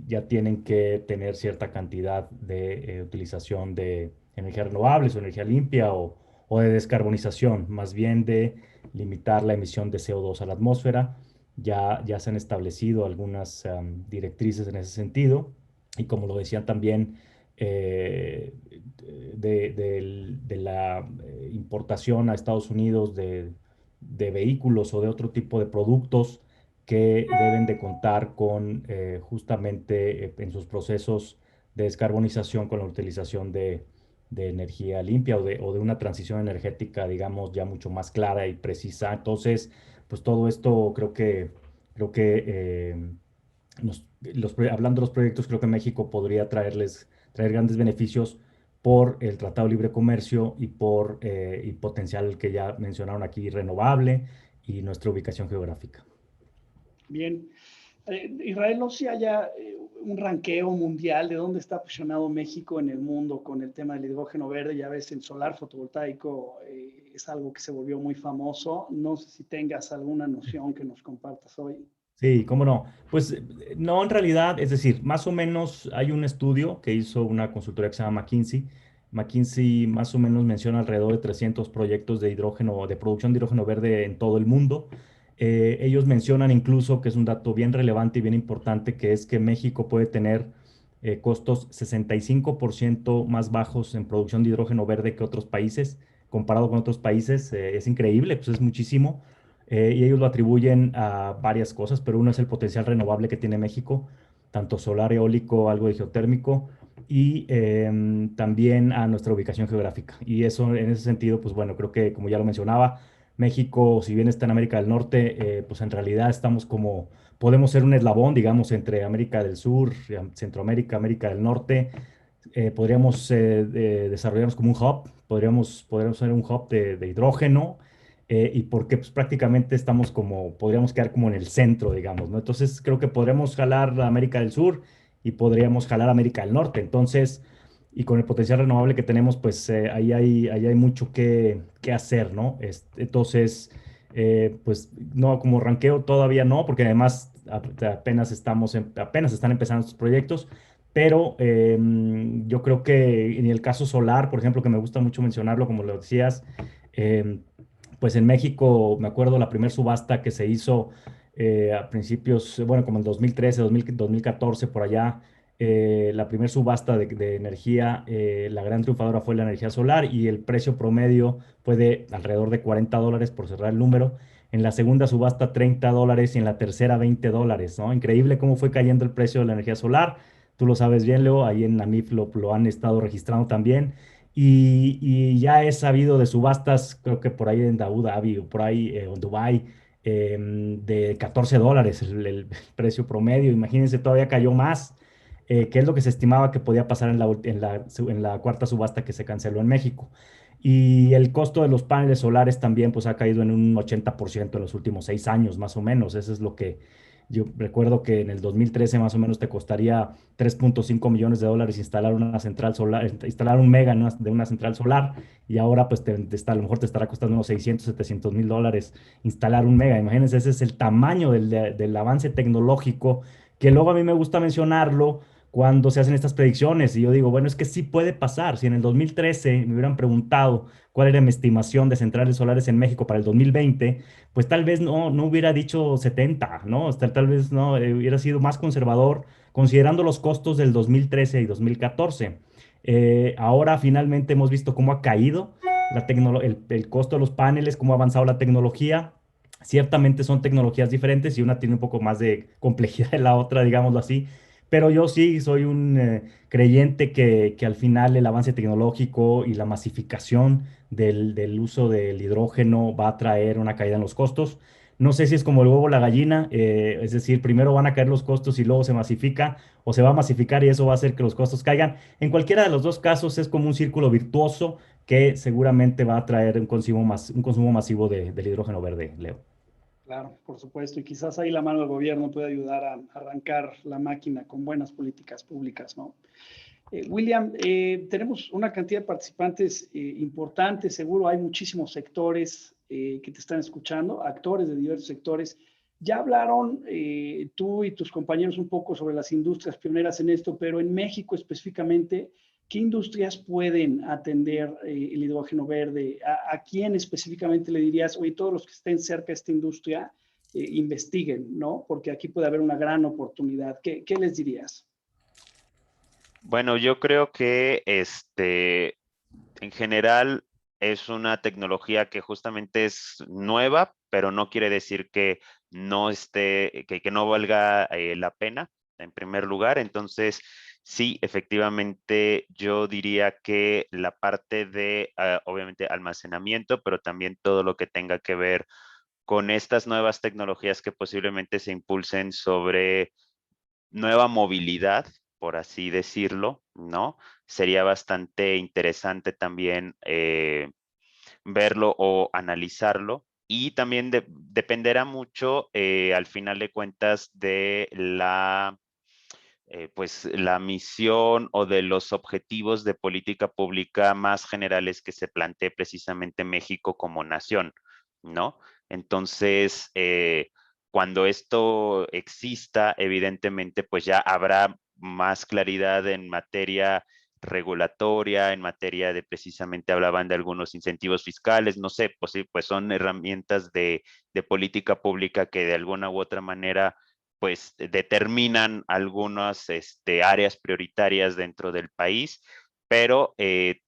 ya tienen que tener cierta cantidad de utilización de energías renovables o energía limpia o de descarbonización, más bien de limitar la emisión de CO2 a la atmósfera. Ya se han establecido algunas directrices en ese sentido y como lo decían también, de la importación a Estados Unidos de vehículos o de otro tipo de productos que deben de contar con justamente en sus procesos de descarbonización con la utilización de energía limpia o de una transición energética, digamos, ya mucho más clara y precisa. Entonces, pues todo esto creo que hablando de los proyectos, creo que México podría traer grandes beneficios por el Tratado de Libre Comercio y por el potencial que ya mencionaron aquí, renovable, y nuestra ubicación geográfica. Bien. Israel, no sé si haya un ranqueo mundial de dónde está posicionado México en el mundo con el tema del hidrógeno verde. Ya ves, el solar fotovoltaico es algo que se volvió muy famoso. No sé si tengas alguna noción que nos compartas hoy. Sí, cómo no. Pues no, en realidad, es decir, más o menos hay un estudio que hizo una consultoría que se llama McKinsey. McKinsey más o menos menciona alrededor de 300 proyectos de hidrógeno, de producción de hidrógeno verde en todo el mundo. Ellos mencionan incluso, que es un dato bien relevante y bien importante, que es que México puede tener costos 65% más bajos en producción de hidrógeno verde que otros países, comparado con otros países. Es increíble, pues es muchísimo. Y ellos lo atribuyen a varias cosas, pero uno es el potencial renovable que tiene México, tanto solar, eólico, algo de geotérmico, y también a nuestra ubicación geográfica. Y eso, en ese sentido, pues bueno, creo que como ya lo mencionaba, México, si bien está en América del Norte, pues en realidad podemos ser un eslabón, digamos, entre América del Sur, Centroamérica, América del Norte. Podríamos desarrollarnos como un hub, podríamos ser un hub de hidrógeno, y porque pues, prácticamente podríamos quedar como en el centro, digamos, ¿no? Entonces creo que podríamos jalar a América del Sur y podríamos jalar a América del Norte. Entonces, y con el potencial renovable que tenemos, pues ahí hay mucho que hacer, ¿no? Entonces, pues no, como ranqueo todavía no, porque además apenas están empezando estos proyectos. Pero yo creo que en el caso solar, por ejemplo, que me gusta mucho mencionarlo, como lo decías, pues en México, me acuerdo la primera subasta que se hizo a principios, bueno, como en 2013, 2014, por allá, la primera subasta de energía, la gran triunfadora fue la energía solar y el precio promedio fue de alrededor de $40, por cerrar el número. en la segunda subasta $30 y en la tercera $20, ¿no? Increíble cómo fue cayendo el precio de la energía solar. Tú lo sabes bien, Leo, ahí en la MIF lo han estado registrando también. Y ya he sabido de subastas, creo que por ahí en Abu Dhabi o por ahí en Dubái, de $14 el precio promedio. Imagínense, todavía cayó más, que es lo que se estimaba que podía pasar en la cuarta subasta que se canceló en México. Y el costo de los paneles solares también pues, ha caído en un 80% en los últimos 6 años, más o menos. Eso es lo que yo recuerdo, que en el 2013 más o menos te costaría $3.5 millones instalar una central solar, instalar un mega de una central solar, y ahora pues a lo mejor te estará costando unos 600, $700 mil instalar un mega. Imagínense, ese es el tamaño del avance tecnológico, que luego a mí me gusta mencionarlo cuando se hacen estas predicciones. Y yo digo, bueno, es que sí puede pasar. Si en el 2013 me hubieran preguntado cuál era mi estimación de centrales solares en México para el 2020, pues tal vez no hubiera dicho 70, ¿no? Tal vez no, hubiera sido más conservador, considerando los costos del 2013 y 2014. Ahora finalmente hemos visto cómo ha caído el costo de los paneles, cómo ha avanzado la tecnología. Ciertamente son tecnologías diferentes y una tiene un poco más de complejidad de la otra, digámoslo así, pero yo sí soy un creyente que al final el avance tecnológico y la masificación del uso del hidrógeno va a traer una caída en los costos. No sé si es como el huevo o la gallina, es decir, primero van a caer los costos y luego se masifica, o se va a masificar y eso va a hacer que los costos caigan. En cualquiera de los dos casos es como un círculo virtuoso que seguramente va a traer un consumo masivo del hidrógeno verde, Leo. Claro, por supuesto. Y quizás ahí la mano del gobierno puede ayudar a arrancar la máquina con buenas políticas públicas, ¿no? William, tenemos una cantidad de participantes importantes. Seguro hay muchísimos sectores que te están escuchando, actores de diversos sectores. Ya hablaron tú y tus compañeros un poco sobre las industrias pioneras en esto, pero en México específicamente, ¿qué industrias pueden atender el hidrógeno verde? ¿A quién específicamente le dirías, oye, todos los que estén cerca de esta industria, investiguen, ¿no? Porque aquí puede haber una gran oportunidad. ¿Qué les dirías? Bueno, yo creo que en general es una tecnología que justamente es nueva, pero no quiere decir que no que no valga la pena, en primer lugar. Entonces, sí, efectivamente, yo diría que la parte de, obviamente, almacenamiento, pero también todo lo que tenga que ver con estas nuevas tecnologías que posiblemente se impulsen sobre nueva movilidad, por así decirlo, ¿no? Sería bastante interesante también verlo o analizarlo. Y también dependerá mucho, al final de cuentas, de pues, la misión o de los objetivos de política pública más generales que se plantee precisamente México como nación, ¿no? Entonces, cuando esto exista, evidentemente, pues ya habrá más claridad en materia regulatoria, en materia de, precisamente hablaban de algunos incentivos fiscales, no sé, pues sí, pues son herramientas de política pública que de alguna u otra manera pues determinan algunas áreas prioritarias dentro del país, pero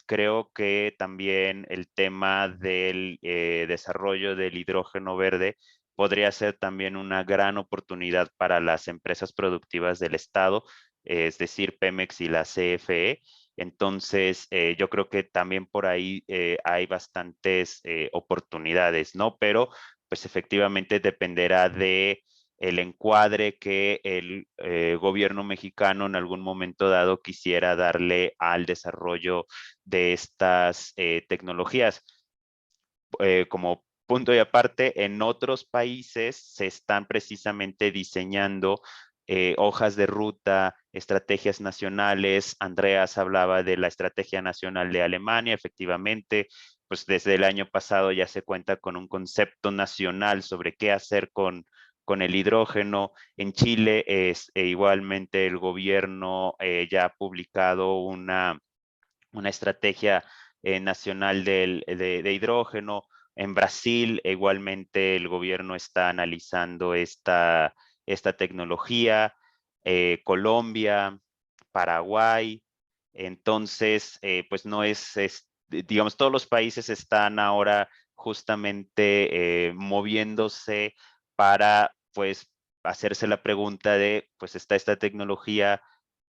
creo que también el tema del desarrollo del hidrógeno verde podría ser también una gran oportunidad para las empresas productivas del Estado, es decir, Pemex y la CFE. Entonces, yo creo que también por ahí hay bastantes oportunidades, ¿no? Pero, pues efectivamente dependerá de el encuadre que el gobierno mexicano en algún momento dado quisiera darle al desarrollo de estas tecnologías. Como punto y aparte, en otros países se están precisamente diseñando hojas de ruta, estrategias nacionales. Andreas hablaba de la estrategia nacional de Alemania, efectivamente, pues desde el año pasado ya se cuenta con un concepto nacional sobre qué hacer con el hidrógeno. En Chile igualmente el gobierno ya ha publicado una estrategia nacional de hidrógeno. En Brasil, igualmente, el gobierno está analizando esta tecnología. Colombia, Paraguay. Entonces, pues no digamos, todos los países están ahora justamente moviéndose para pues hacerse la pregunta de pues está esta tecnología,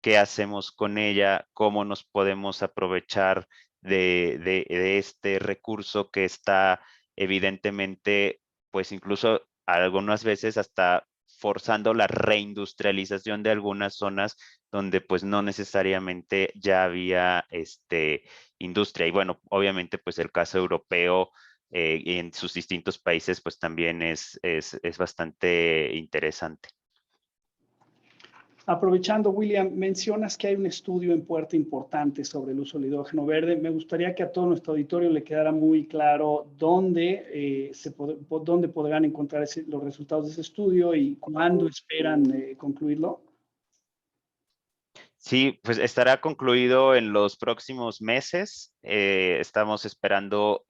¿qué hacemos con ella? ¿Cómo nos podemos aprovechar de este recurso que está evidentemente pues incluso algunas veces hasta forzando la reindustrialización de algunas zonas donde pues no necesariamente ya había industria? Y bueno, obviamente pues el caso europeo y en sus distintos países pues también es bastante interesante. Aprovechando, William, mencionas que hay un estudio en puerta importante sobre el uso del hidrógeno verde. Me gustaría que a todo nuestro auditorio le quedara muy claro dónde podrán encontrar los resultados de ese estudio y cuándo esperan concluirlo. Sí, pues estará concluido en los próximos meses. Estamos esperando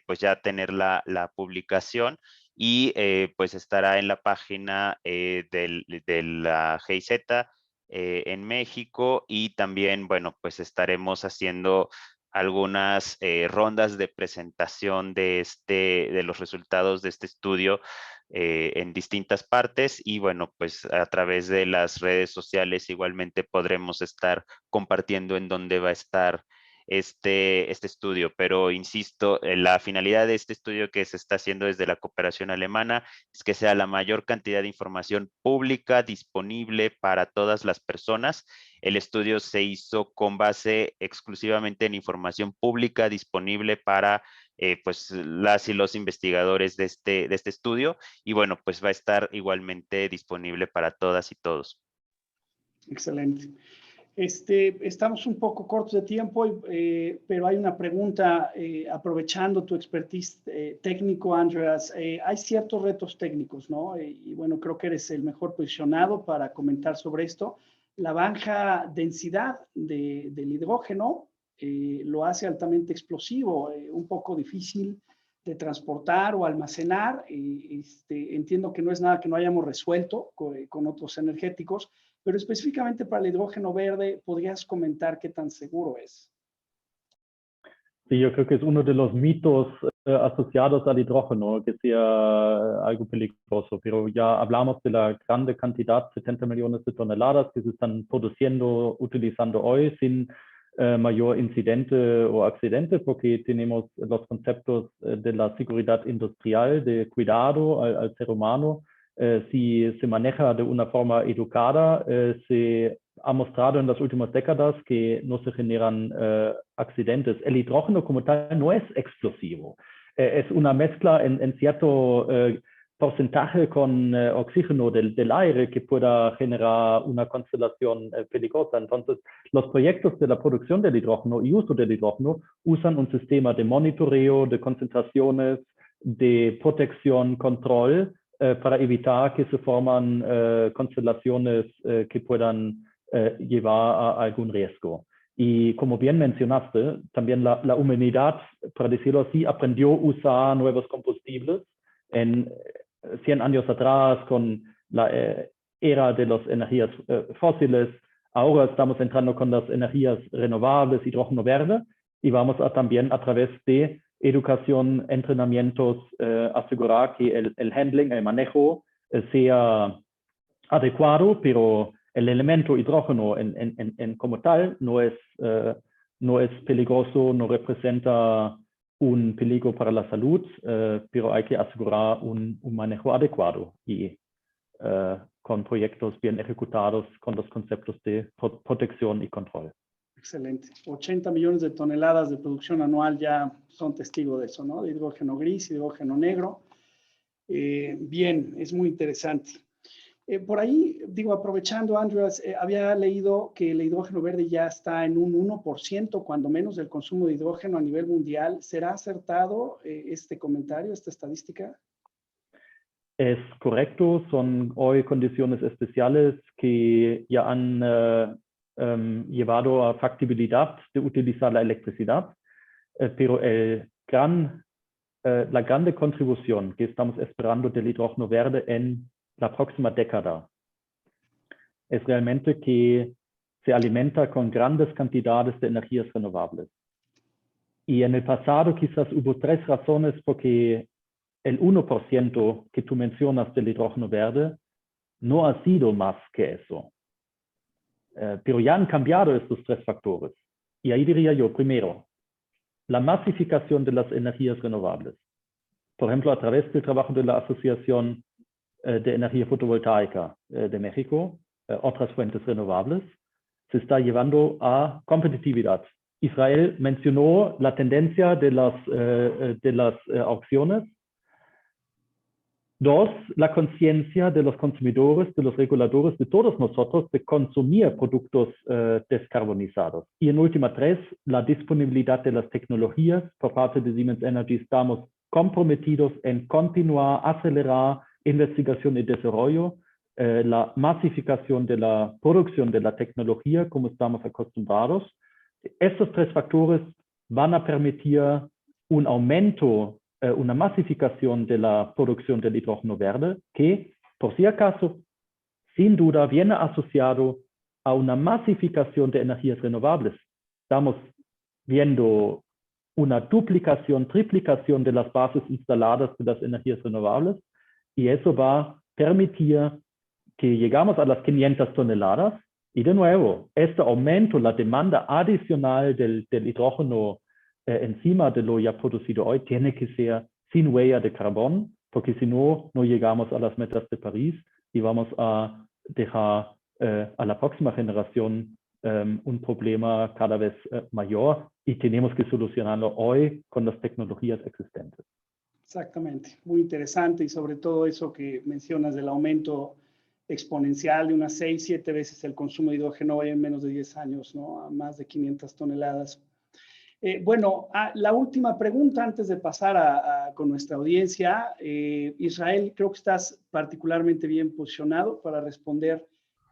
pues ya tener la publicación y pues estará en la página de la GIZ en México, y también, bueno, pues estaremos haciendo algunas rondas de presentación de los resultados de este estudio en distintas partes, y bueno, pues a través de las redes sociales igualmente podremos estar compartiendo en dónde va a estar este estudio. Pero insisto, la finalidad de este estudio que se está haciendo desde la cooperación alemana es que sea la mayor cantidad de información pública disponible para todas las personas. El estudio se hizo con base exclusivamente en información pública disponible para pues las y los investigadores de este estudio, y bueno, pues va a estar igualmente disponible para todas y todos. Excelente. Estamos un poco cortos de tiempo, pero hay una pregunta, aprovechando tu expertise técnico, Andreas. Hay ciertos retos técnicos, ¿no? Y bueno, creo que eres el mejor posicionado para comentar sobre esto. La baja densidad del hidrógeno lo hace altamente explosivo, un poco difícil de transportar o almacenar. Entiendo que no es nada que no hayamos resuelto con otros energéticos, pero específicamente para el hidrógeno verde, ¿podrías comentar qué tan seguro es? Sí, yo creo que es uno de los mitos asociados al hidrógeno, que sea algo peligroso, pero ya hablamos de la grande cantidad, 70 millones de toneladas que se están produciendo, utilizando hoy sin mayor incidente o accidente, porque tenemos los conceptos de la seguridad industrial, de cuidado al ser humano. Si se maneja de una forma educada, se ha mostrado en las últimas décadas que no se generan accidentes. El hidrógeno como tal no es explosivo. Es una mezcla en cierto porcentaje con oxígeno del aire que pueda generar una constelación peligrosa. Entonces, los proyectos de la producción del hidrógeno y uso del hidrógeno usan un sistema de monitoreo, de concentraciones, de protección, control, para evitar que se forman constelaciones que puedan llevar a algún riesgo. Y como bien mencionaste, también la humanidad, para decirlo así, aprendió a usar nuevos combustibles. En 100 años atrás, con la era de las energías fósiles, ahora estamos entrando con las energías renovables, hidrógeno verde, y vamos a también a través de educación, entrenamientos, asegurar que el handling, el manejo sea adecuado, pero el elemento hidrógeno como tal no es peligroso, no representa un peligro para la salud, pero hay que asegurar un manejo adecuado y con proyectos bien ejecutados con los conceptos de protección y control. Excelente. 80 millones de toneladas de producción anual ya son testigos de eso, ¿no? De hidrógeno gris, hidrógeno negro. Bien, es muy interesante. Por ahí, digo, aprovechando, Andreas, había leído que el hidrógeno verde ya está en un 1%, cuando menos, del consumo de hidrógeno a nivel mundial. ¿Será acertado este comentario, esta estadística? Es correcto, son hoy condiciones especiales que ya han llevado a factibilidad de utilizar la electricidad, pero la grande contribución que estamos esperando del hidrógeno verde en la próxima década es realmente que se alimenta con grandes cantidades de energías renovables. Y en el pasado quizás hubo 3 razones porque el 1% que tú mencionas del hidrógeno verde no ha sido más que eso. Pero ya han cambiado estos 3 factores. Y ahí diría yo, primero, la masificación de las energías renovables. Por ejemplo, a través del trabajo de la Asociación de Energía Fotovoltaica de México, otras fuentes renovables, se está llevando a competitividad. Israel mencionó la tendencia de las aucciones. 2, la conciencia de los consumidores, de los reguladores, de todos nosotros, de consumir productos descarbonizados. Y en última 3, la disponibilidad de las tecnologías. Por parte de Siemens Energy estamos comprometidos en continuar, acelerar investigación y desarrollo, la masificación de la producción de la tecnología, como estamos acostumbrados. Estos 3 factores van a permitir un aumento, una masificación de la producción del hidrógeno verde, que, por si acaso, sin duda viene asociado a una masificación de energías renovables. Estamos viendo una duplicación, triplicación de las bases instaladas de las energías renovables, y eso va a permitir que llegamos a las 500 toneladas, y de nuevo, este aumento, la demanda adicional del hidrógeno encima de lo ya producido hoy, tiene que ser sin huella de carbón, porque si no, no llegamos a las metas de París y vamos a dejar a la próxima generación un problema cada vez mayor, y tenemos que solucionarlo hoy con las tecnologías existentes. Exactamente, muy interesante, y sobre todo eso que mencionas del aumento exponencial de unas 6, 7 veces el consumo de hidrógeno hoy en menos de 10 años, ¿no? A más de 500 toneladas. Bueno, la última pregunta antes de pasar con nuestra audiencia. Israel, creo que estás particularmente bien posicionado para responder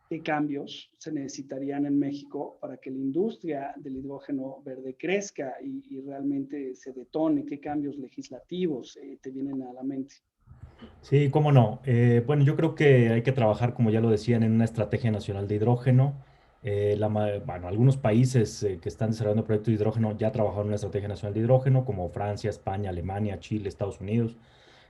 qué cambios se necesitarían en México para que la industria del hidrógeno verde crezca y realmente se detone. ¿Qué cambios legislativos te vienen a la mente? Sí, cómo no. Bueno, yo creo que hay que trabajar, como ya lo decían, en una estrategia nacional de hidrógeno. Bueno, algunos países que están desarrollando proyectos de hidrógeno ya trabajaron en una estrategia nacional de hidrógeno, como Francia, España, Alemania, Chile, Estados Unidos,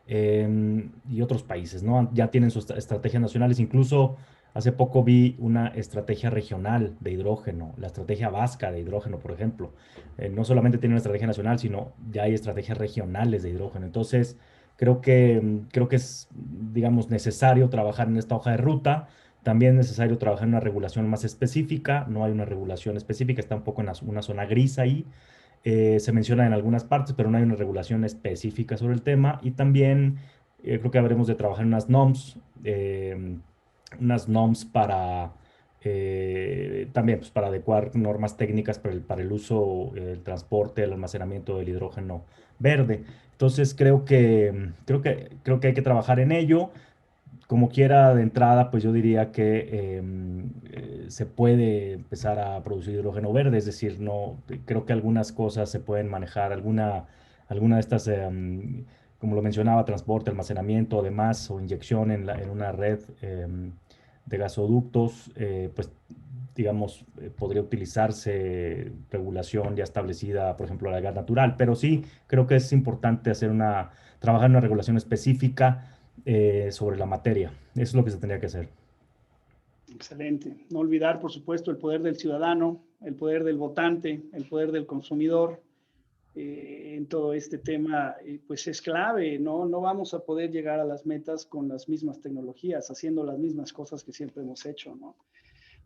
y otros países, ¿no? Ya tienen sus estrategias nacionales. Incluso hace poco vi una estrategia regional de hidrógeno, la estrategia vasca de hidrógeno, por ejemplo. No solamente tiene una estrategia nacional, sino ya hay estrategias regionales de hidrógeno. Entonces, creo que es, digamos, necesario trabajar en esta hoja de ruta. También es necesario trabajar en una regulación más específica. No hay una regulación específica, está un poco en una zona gris ahí. Se menciona en algunas partes, pero no hay una regulación específica sobre el tema. Y también creo que habremos de trabajar en unas NOMs para también pues, para adecuar normas técnicas para el uso, el transporte, el almacenamiento del hidrógeno verde. Entonces creo que hay que trabajar en ello. Como quiera, de entrada, pues yo diría que se puede empezar a producir hidrógeno verde, es decir, no, creo que algunas cosas se pueden manejar, alguna de estas, como lo mencionaba, transporte, almacenamiento, además, o inyección en una red de gasoductos, pues digamos, podría utilizarse regulación ya establecida, por ejemplo, la gas natural, pero sí creo que es importante trabajar en una regulación específica sobre la materia. Eso es lo que se tendría que hacer. Excelente. No olvidar, por supuesto, el poder del ciudadano, el poder del votante, el poder del consumidor. En todo este tema, pues es clave, ¿no? No vamos a poder llegar a las metas con las mismas tecnologías, haciendo las mismas cosas que siempre hemos hecho, ¿no?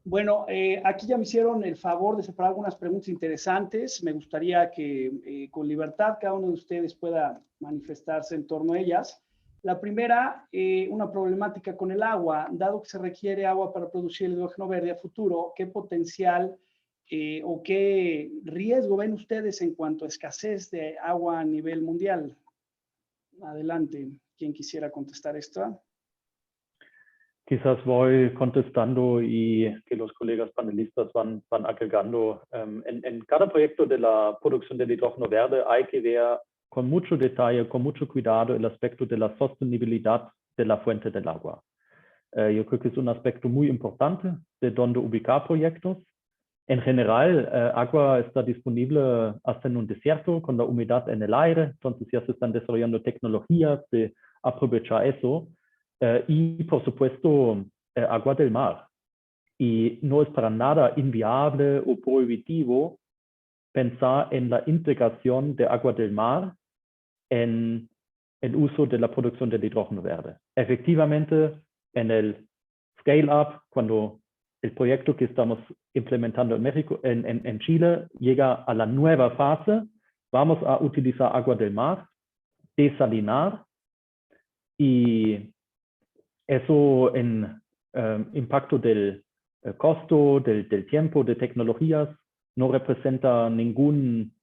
Bueno, aquí ya me hicieron el favor de separar algunas preguntas interesantes. Me gustaría que con libertad cada uno de ustedes pueda manifestarse en torno a ellas. La primera, una problemática con el agua. Dado que se requiere agua para producir el hidrógeno verde a futuro, ¿qué potencial o qué riesgo ven ustedes en cuanto a escasez de agua a nivel mundial? Adelante, ¿quién quisiera contestar esto? Quizás voy contestando y que los colegas panelistas van agregando. En cada proyecto de la producción del hidrógeno verde hay que ver con mucho detalle, con mucho cuidado el aspecto de la sostenibilidad de la fuente del agua. Yo creo que es un aspecto muy importante de dónde ubicar proyectos. En general, agua está disponible hasta en un desierto con la humedad en el aire, entonces ya se están desarrollando tecnologías de aprovechar eso. Y por supuesto, agua del mar. Y no es para nada inviable o prohibitivo pensar en la integración de agua del mar en el uso de la producción del hidrógeno verde. Efectivamente, en el scale-up, cuando el proyecto que estamos implementando en México, en Chile, llega a la nueva fase, vamos a utilizar agua del mar, desalinar, y eso en impacto del costo, del tiempo, de tecnologías, no representa ningún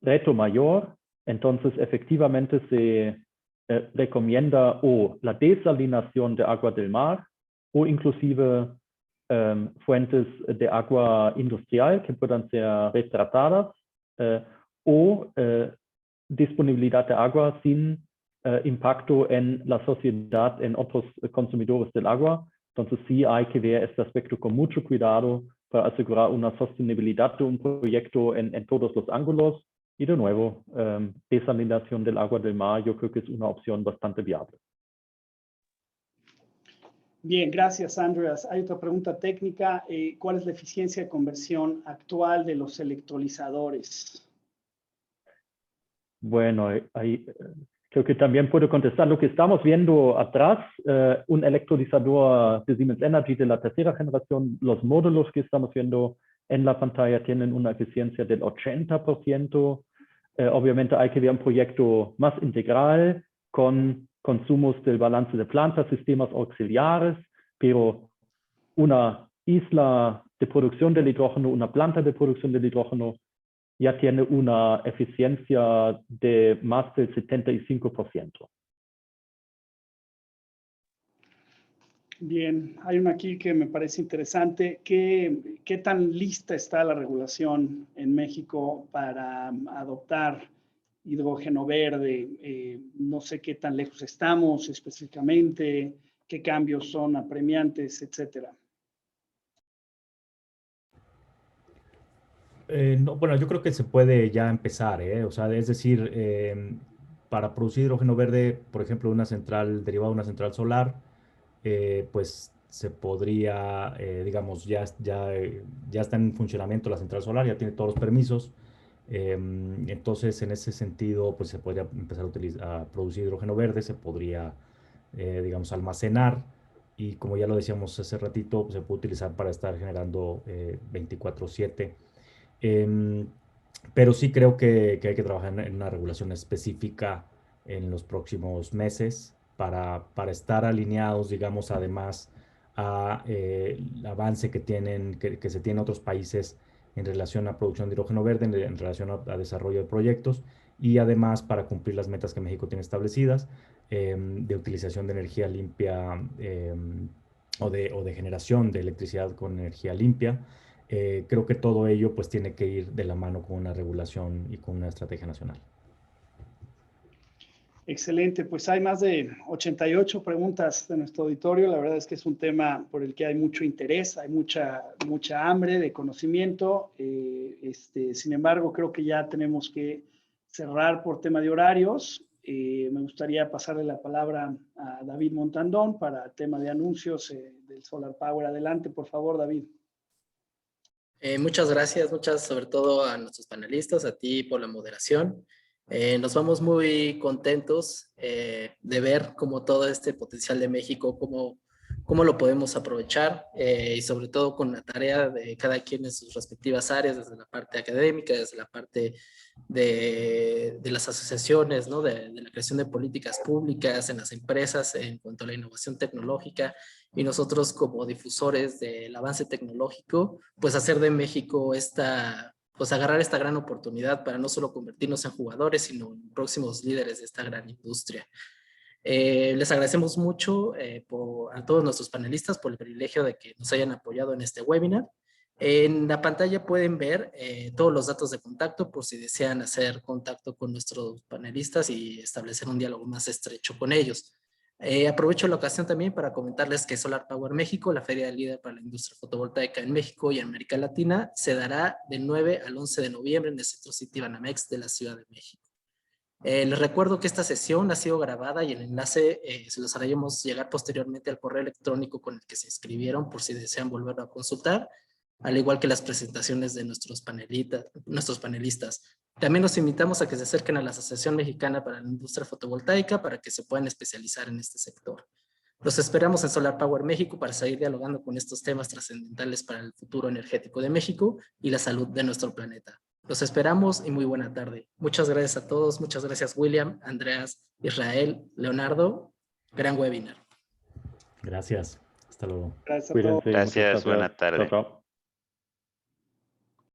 reto mayor. Entonces, efectivamente se recomienda o la desalinación de agua del mar o inclusive fuentes de agua industrial que puedan ser retratadas o disponibilidad de agua sin impacto en la sociedad, en otros consumidores del agua. Entonces sí hay que ver este aspecto con mucho cuidado para asegurar una sostenibilidad de un proyecto en todos los ángulos. Y de nuevo, desalinación del agua del mar yo creo que es una opción bastante viable. Bien, gracias, Andreas. Hay otra pregunta técnica. ¿Cuál es la eficiencia de conversión actual de los electrolizadores? Bueno, ahí creo que también puedo contestar lo que estamos viendo atrás. Un electrolizador de Siemens Energy de la tercera generación. Los módulos que estamos viendo en la pantalla tienen una eficiencia del 80%. Obviamente hay que ver un proyecto más integral con consumos del balance de plantas, sistemas auxiliares, pero una isla de producción del hidrógeno, una planta de producción del hidrógeno ya tiene una eficiencia de más del 75%. Bien, hay una aquí que me parece interesante. ¿Qué tan lista está la regulación en México para adoptar hidrógeno verde? No sé qué tan lejos estamos específicamente, qué cambios son apremiantes, etcétera. No, bueno, yo creo que se puede ya empezar, o sea, es decir, para producir hidrógeno verde, por ejemplo, una central derivada de una central solar, pues se podría, digamos, ya está en funcionamiento la central solar, ya tiene todos los permisos. Entonces, en ese sentido, pues se podría empezar a producir hidrógeno verde, se podría, digamos, almacenar y como ya lo decíamos hace ratito, pues, se puede utilizar para estar generando 24/7. Em, pero sí creo que hay que trabajar en una regulación específica en los próximos meses para estar alineados, digamos, además a el avance que se tiene en otros países en relación a producción de hidrógeno verde, en relación a desarrollo de proyectos y además para cumplir las metas que México tiene establecidas de utilización de energía limpia o de generación de electricidad con energía limpia. Creo que todo ello pues tiene que ir de la mano con una regulación y con una estrategia nacional. Excelente, pues hay más de 88 preguntas de nuestro auditorio. La verdad es que es un tema por el que hay mucho interés, hay mucha hambre de conocimiento. Sin embargo, creo que ya tenemos que cerrar por tema de horarios. Me gustaría pasarle la palabra a David Montandón para el tema de anuncios del Solar Power. Adelante, por favor, David. Muchas gracias, sobre todo a nuestros panelistas, a ti por la moderación. Nos vamos muy contentos de ver cómo todo este potencial de México, cómo lo podemos aprovechar y sobre todo con la tarea de cada quien en sus respectivas áreas, desde la parte académica, desde la parte de las asociaciones, ¿no? de la creación de políticas públicas en las empresas en cuanto a la innovación tecnológica y nosotros como difusores del avance tecnológico, pues hacer de México pues agarrar esta gran oportunidad para no solo convertirnos en jugadores, sino en próximos líderes de esta gran industria. Les agradecemos mucho a todos nuestros panelistas por el privilegio de que nos hayan apoyado en este webinar. En la pantalla pueden ver todos los datos de contacto por si desean hacer contacto con nuestros panelistas y establecer un diálogo más estrecho con ellos. Aprovecho la ocasión también para comentarles que Solar Power México, la feria líder para la industria fotovoltaica en México y en América Latina, se dará del 9 al 11 de noviembre en el Centro City Banamex de la Ciudad de México. Les recuerdo que esta sesión ha sido grabada y el enlace se los haremos llegar posteriormente al correo electrónico con el que se inscribieron por si desean volverlo a consultar, al igual que las presentaciones de nuestros panelistas. También los invitamos a que se acerquen a la Asociación Mexicana para la Industria Fotovoltaica para que se puedan especializar en este sector. Los esperamos en Solar Power México para seguir dialogando con estos temas trascendentales para el futuro energético de México y la salud de nuestro planeta. Los esperamos y muy buena tarde. Muchas gracias a todos. Muchas gracias, William, Andreas, Israel, Leonardo. Gran webinar. Gracias. Hasta luego. Gracias a todos. Cuídense. Gracias, muchas buena tarde. Chao, chao.